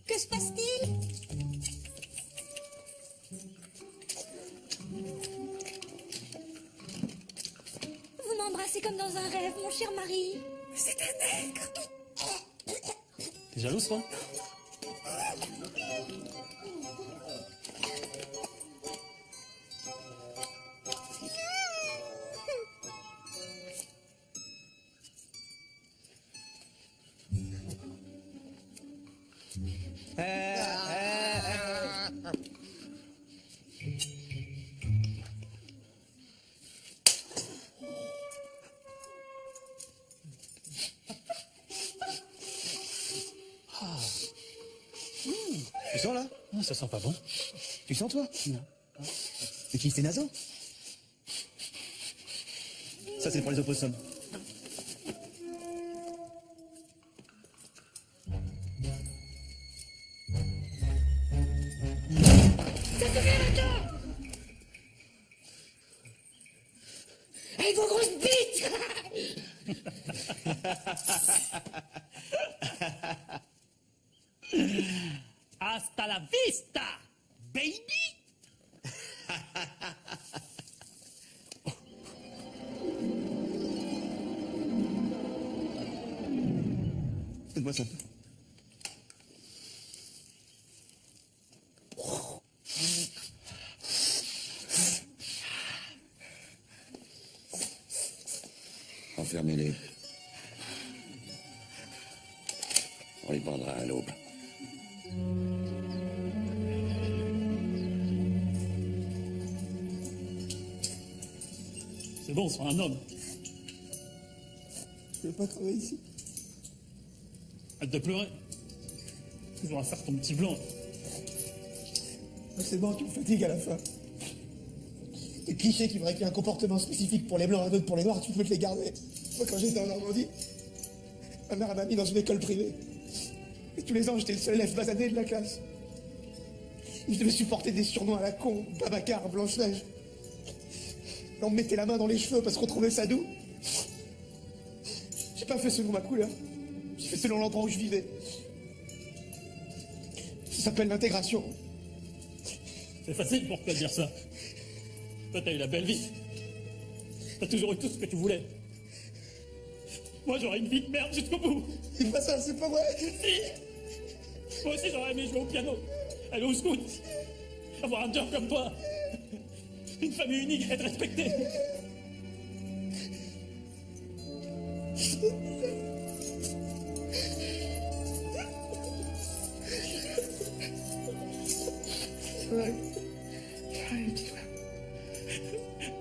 [SPEAKER 11] Que se passe-t-il?
[SPEAKER 10] Vous m'embrassez comme dans un rêve, mon cher mari.
[SPEAKER 11] C'est un nègre.
[SPEAKER 2] T'es jalouse, toi?
[SPEAKER 9] Tu sens là?
[SPEAKER 2] Ah, ça sent pas bon.
[SPEAKER 9] Tu sens toi? Non. C'est qui? C'est Nazo? Ça c'est pour les opossums.
[SPEAKER 11] Avec vos grosses bites.
[SPEAKER 2] Hasta la vista, baby!
[SPEAKER 9] Donne-moi ça.
[SPEAKER 13] Enfermez-les. On les pendra à l'aube.
[SPEAKER 2] C'est bon, sois un homme.
[SPEAKER 9] Je veux pas travailler ici.
[SPEAKER 2] Arrête de pleurer. Toujours à faire ton petit blanc.
[SPEAKER 9] C'est bon, tu me fatigues à la fin. Les clichés qui voudraient qu'il y ait un comportement spécifique pour les blancs et un autre pour les noirs, tu peux te les garder. Moi, quand j'étais en Normandie, ma mère m'a mis dans une école privée. Et tous les ans, j'étais le seul élève basané de la classe. Et je devais supporter des surnoms à la con, Babacar, Blanche-Neige. Et on me mettait la main dans les cheveux parce qu'on trouvait ça doux. J'ai pas fait selon ma couleur. J'ai fait selon l'endroit où je vivais. Ça s'appelle l'intégration.
[SPEAKER 2] C'est facile pour toi de dire ça. Toi, t'as eu la belle vie. T'as toujours eu tout ce que tu voulais. Moi, j'aurais une vie de merde jusqu'au bout.
[SPEAKER 9] C'est pas ça, c'est pas vrai.
[SPEAKER 2] Si. Moi aussi, j'aurais aimé jouer au piano, aller au scout, avoir un job comme toi, une famille unique, être respecté.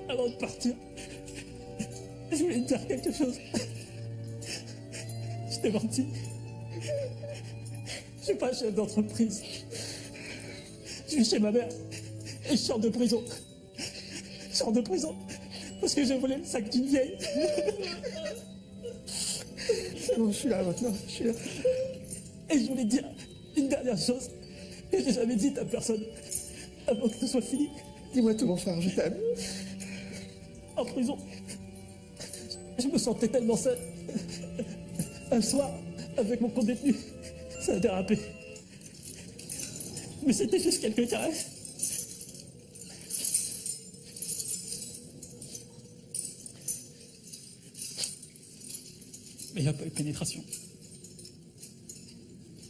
[SPEAKER 2] Avant de partir, je voulais te dire quelque chose. Je t'ai menti. Je suis pas chef d'entreprise. Je suis chez ma mère et je sors de prison. Je sors de prison parce que j'ai volé le sac d'une vieille.
[SPEAKER 9] C'est bon, je suis là maintenant, je suis là.
[SPEAKER 2] Et je voulais te dire une dernière chose que j'ai jamais dite à personne avant que ce soit fini.
[SPEAKER 9] Dis-moi tout, mon frère, je t'aime.
[SPEAKER 2] En prison, je me sentais tellement seul. Un soir, avec mon co-détenu, ça a dérapé. Mais c'était juste quelques caresses. Mais il n'y a pas eu de pénétration.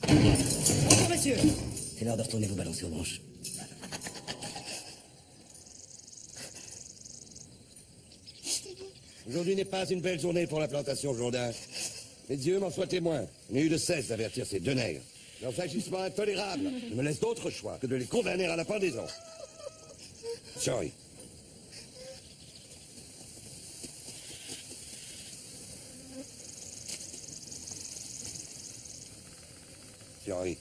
[SPEAKER 14] Bonjour, messieurs. C'est l'heure de retourner vous balancer aux branches.
[SPEAKER 13] Aujourd'hui n'est pas une belle journée pour la plantation Jourdain. Mais Dieu m'en soit témoin. Je n'ai eu de cesse d'avertir ces deux nègres. Leurs agissements intolérables ne me laissent d'autre choix que de les condamner à la pendaison. Sorry. Fiori.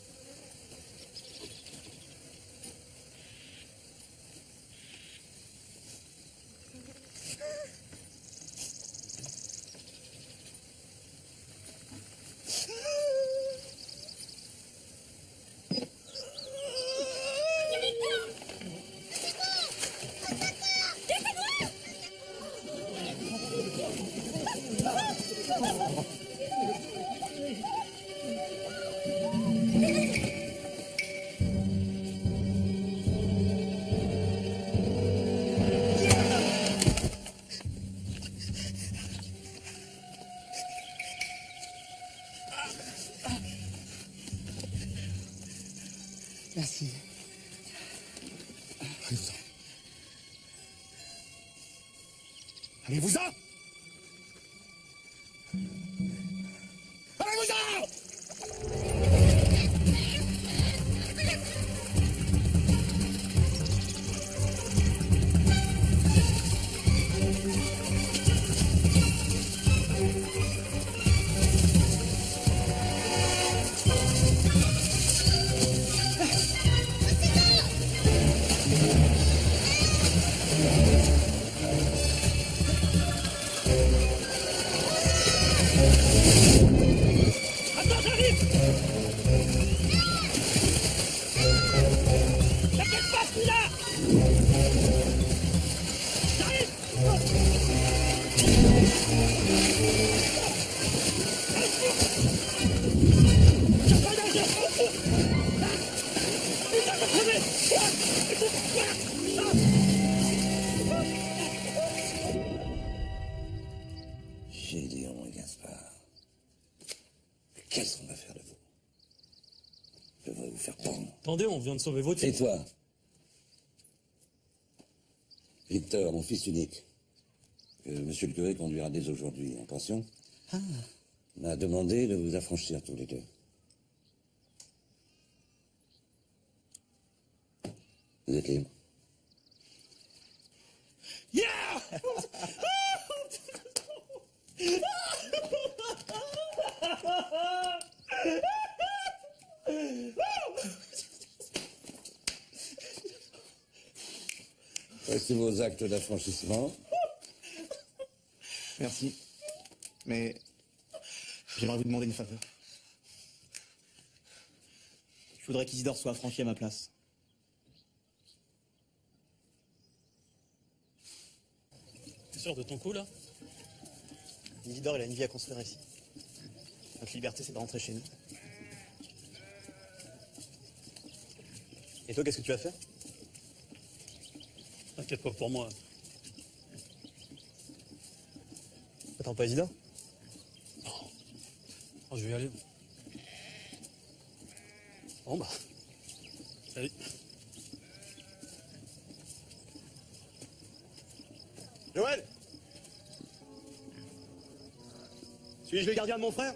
[SPEAKER 9] Merci. Allez-vous-en. Allez-vous-en! Allez-vous-en!
[SPEAKER 2] Attends, j'arrive! T'inquiète pas, je suis là! J'arrive!
[SPEAKER 13] Gédéon et Gaspard. Qu'est-ce qu'on va faire de vous? Je vais vous faire pendre.
[SPEAKER 2] Attendez, on vient de sauver votre
[SPEAKER 13] Et
[SPEAKER 2] fille.
[SPEAKER 13] toi? Victor, mon fils unique, que monsieur le curé conduira dès aujourd'hui en pension, m'a demandé de vous affranchir tous les deux. Vous êtes libre.
[SPEAKER 2] Yeah!
[SPEAKER 13] Voici vos actes d'affranchissement.
[SPEAKER 4] Merci. Mais j'aimerais vous demander une faveur. Je voudrais qu'Isidore soit affranchi à ma place.
[SPEAKER 2] T'es sûr de ton coup, là?
[SPEAKER 4] Isidore, il a une vie à construire ici. Notre liberté, c'est de rentrer chez nous. Et toi, qu'est-ce que tu vas faire?
[SPEAKER 2] T'inquiète pas pour moi.
[SPEAKER 4] Attends pas Isidore?
[SPEAKER 2] Oh, je vais y aller. Bon bah. Salut.
[SPEAKER 4] Joël! Suis-je le gardien de mon frère?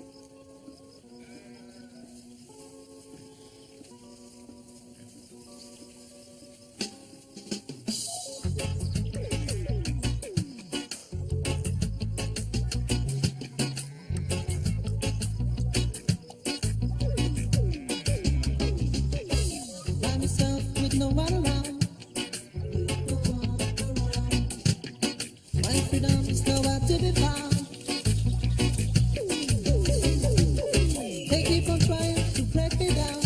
[SPEAKER 6] By myself with no one around. My freedom is nowhere to be found. They keep on trying to break me down.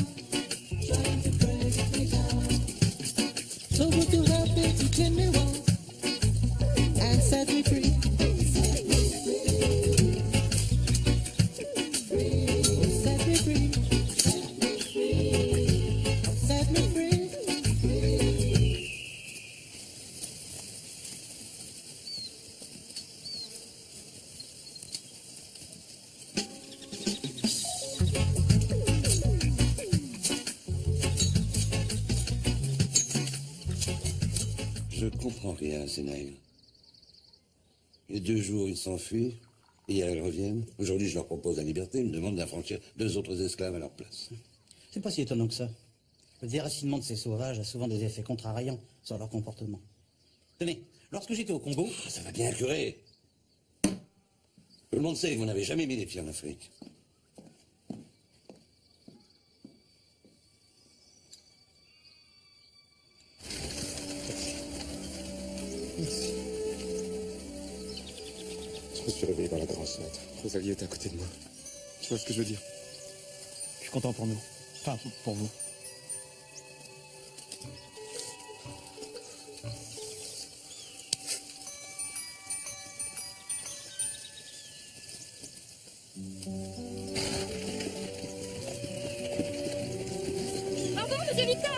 [SPEAKER 6] Trying to break me down. So good to help me to turn me on and set me free. Set me free. Set me free. Set me free.
[SPEAKER 13] Je comprends rien, ces nègres. Et 2 jours, ils s'enfuient. Et hier, ils reviennent. Aujourd'hui, je leur propose la liberté. Ils me demandent d'affranchir 2 autres esclaves à leur place.
[SPEAKER 17] C'est pas si étonnant que ça. Le déracinement de ces sauvages a souvent des effets contrariants sur leur comportement. Tenez, lorsque j'étais au Congo...
[SPEAKER 13] Ça va bien, curé. Tout le monde sait que vous n'avez jamais mis les pieds en Afrique.
[SPEAKER 9] Merci. Je me suis réveillé dans la grande maître. Rosalie était à côté de moi. Tu vois ce que je veux dire?
[SPEAKER 4] Je suis content pour nous. Enfin, pour vous.
[SPEAKER 10] Pardon, monsieur Victor.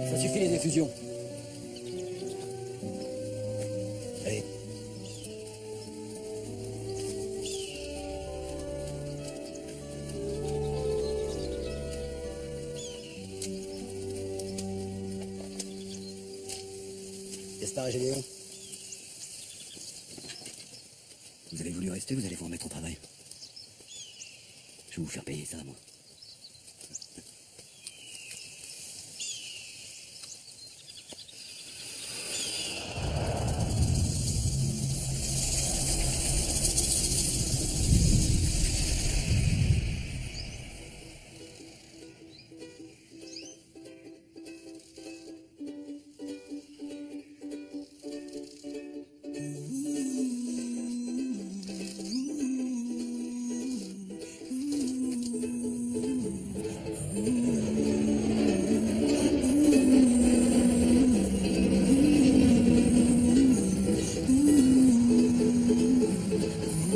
[SPEAKER 5] Ça suffit les effusions. Allez. Gaspard et Gédéon. Vous avez voulu rester, vous allez vous remettre au travail. Je vais vous faire payer ça, moi.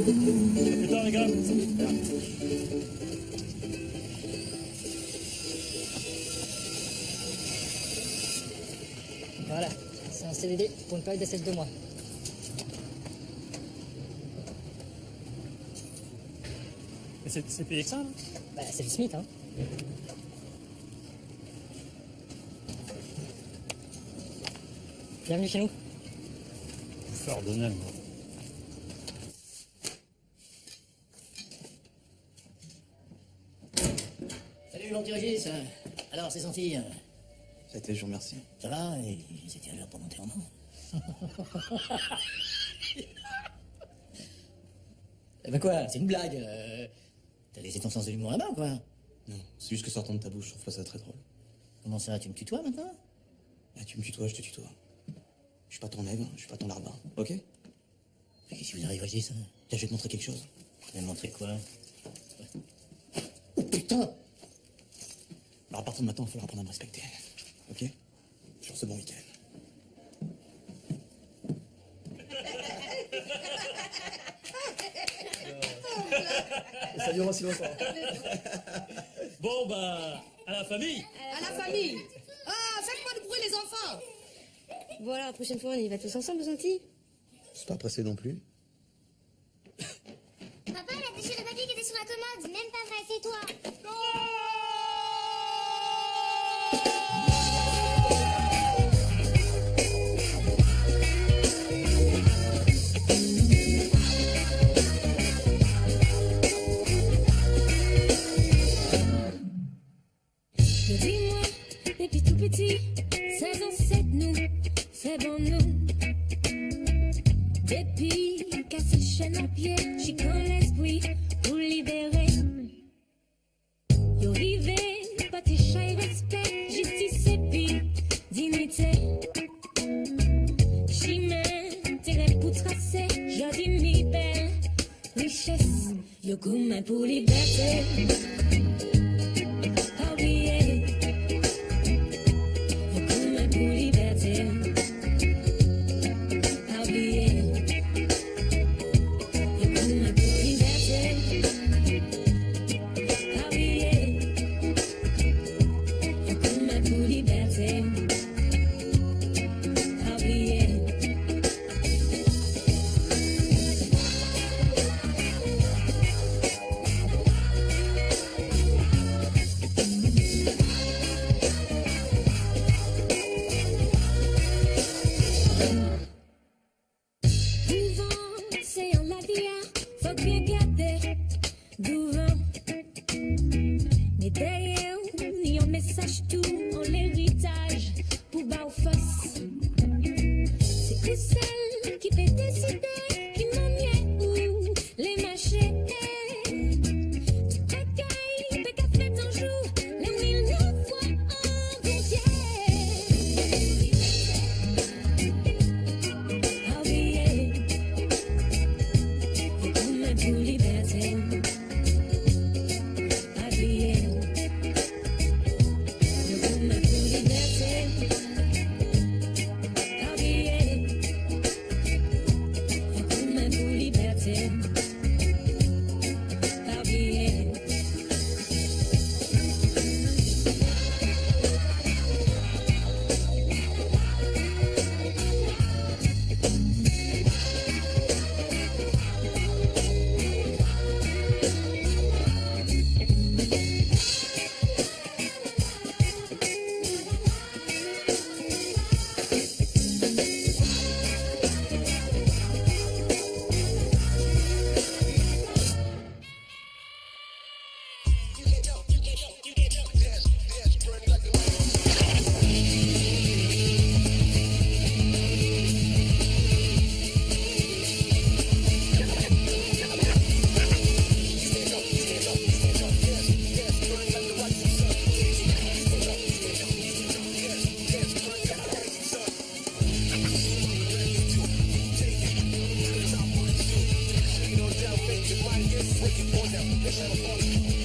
[SPEAKER 2] Plus tard, les gars.
[SPEAKER 12] Voilà, c'est un CDD pour une période d'essai de 2 mois.
[SPEAKER 2] Mais c'est payé que ça, là?
[SPEAKER 12] Bah, c'est le SMIC, hein. Bienvenue chez nous.
[SPEAKER 2] Fleur de neige, moi.
[SPEAKER 5] Salut l'anti-régis. Alors, c'est senti.
[SPEAKER 4] Ça a été, je vous remercie.
[SPEAKER 5] Ça va? Et ils étaient là pour l'enterrement. Eh ben quoi? C'est une blague. T'as laissé ton sens de l'humour là-bas, quoi?
[SPEAKER 4] Non, c'est juste que sortant de ta bouche, je trouve pas ça très drôle.
[SPEAKER 5] Comment ça? Tu me tutoies maintenant?
[SPEAKER 4] Ah, tu me tutoies, je te tutoie. Je suis pas ton nègre, je suis pas ton larbin, ok?
[SPEAKER 5] Mais qu'est-ce qui vous arrive, Régis?
[SPEAKER 4] Tiens, je vais te montrer quelque chose.
[SPEAKER 5] Tu vas me montrer quoi? Oh putain!
[SPEAKER 4] Alors à partir de maintenant, il faudra apprendre à me respecter. Ok? Sur ce bon week-end.
[SPEAKER 2] Ça dure aussi longtemps. Bon, bah, à la famille.
[SPEAKER 11] À la famille. Ah, faites-moi du bruit, les enfants.
[SPEAKER 10] Voilà, la prochaine fois, on y va tous ensemble, gentils.
[SPEAKER 4] C'est pas pressé non plus.
[SPEAKER 7] Papa, il a déchiré le papier qui était sur la commode. Même pas vrai, c'est toi.
[SPEAKER 10] Dis-moi, depuis tout petit, 16 ans, c'est nous, c'est bon nous. Depuis cassé chaîne en pied, j'y connais l'esprit pour libérer. Yo rivé, pas tes chats et respect, justice et puis dignité. J'y mets intérêt pour tracer, je dis mi belle richesse. Yo goût pour liberté. sache tout en l'héritage pour bas aux fosses. C'est vous celle qui peut décider, qui m'en où les mâcher. Tu t'accueilles, peut qu'à faire ton jour, les 1009 fois en vérité. Oublier, pour même pour liberté.
[SPEAKER 15] Break it all down. Let's have a party.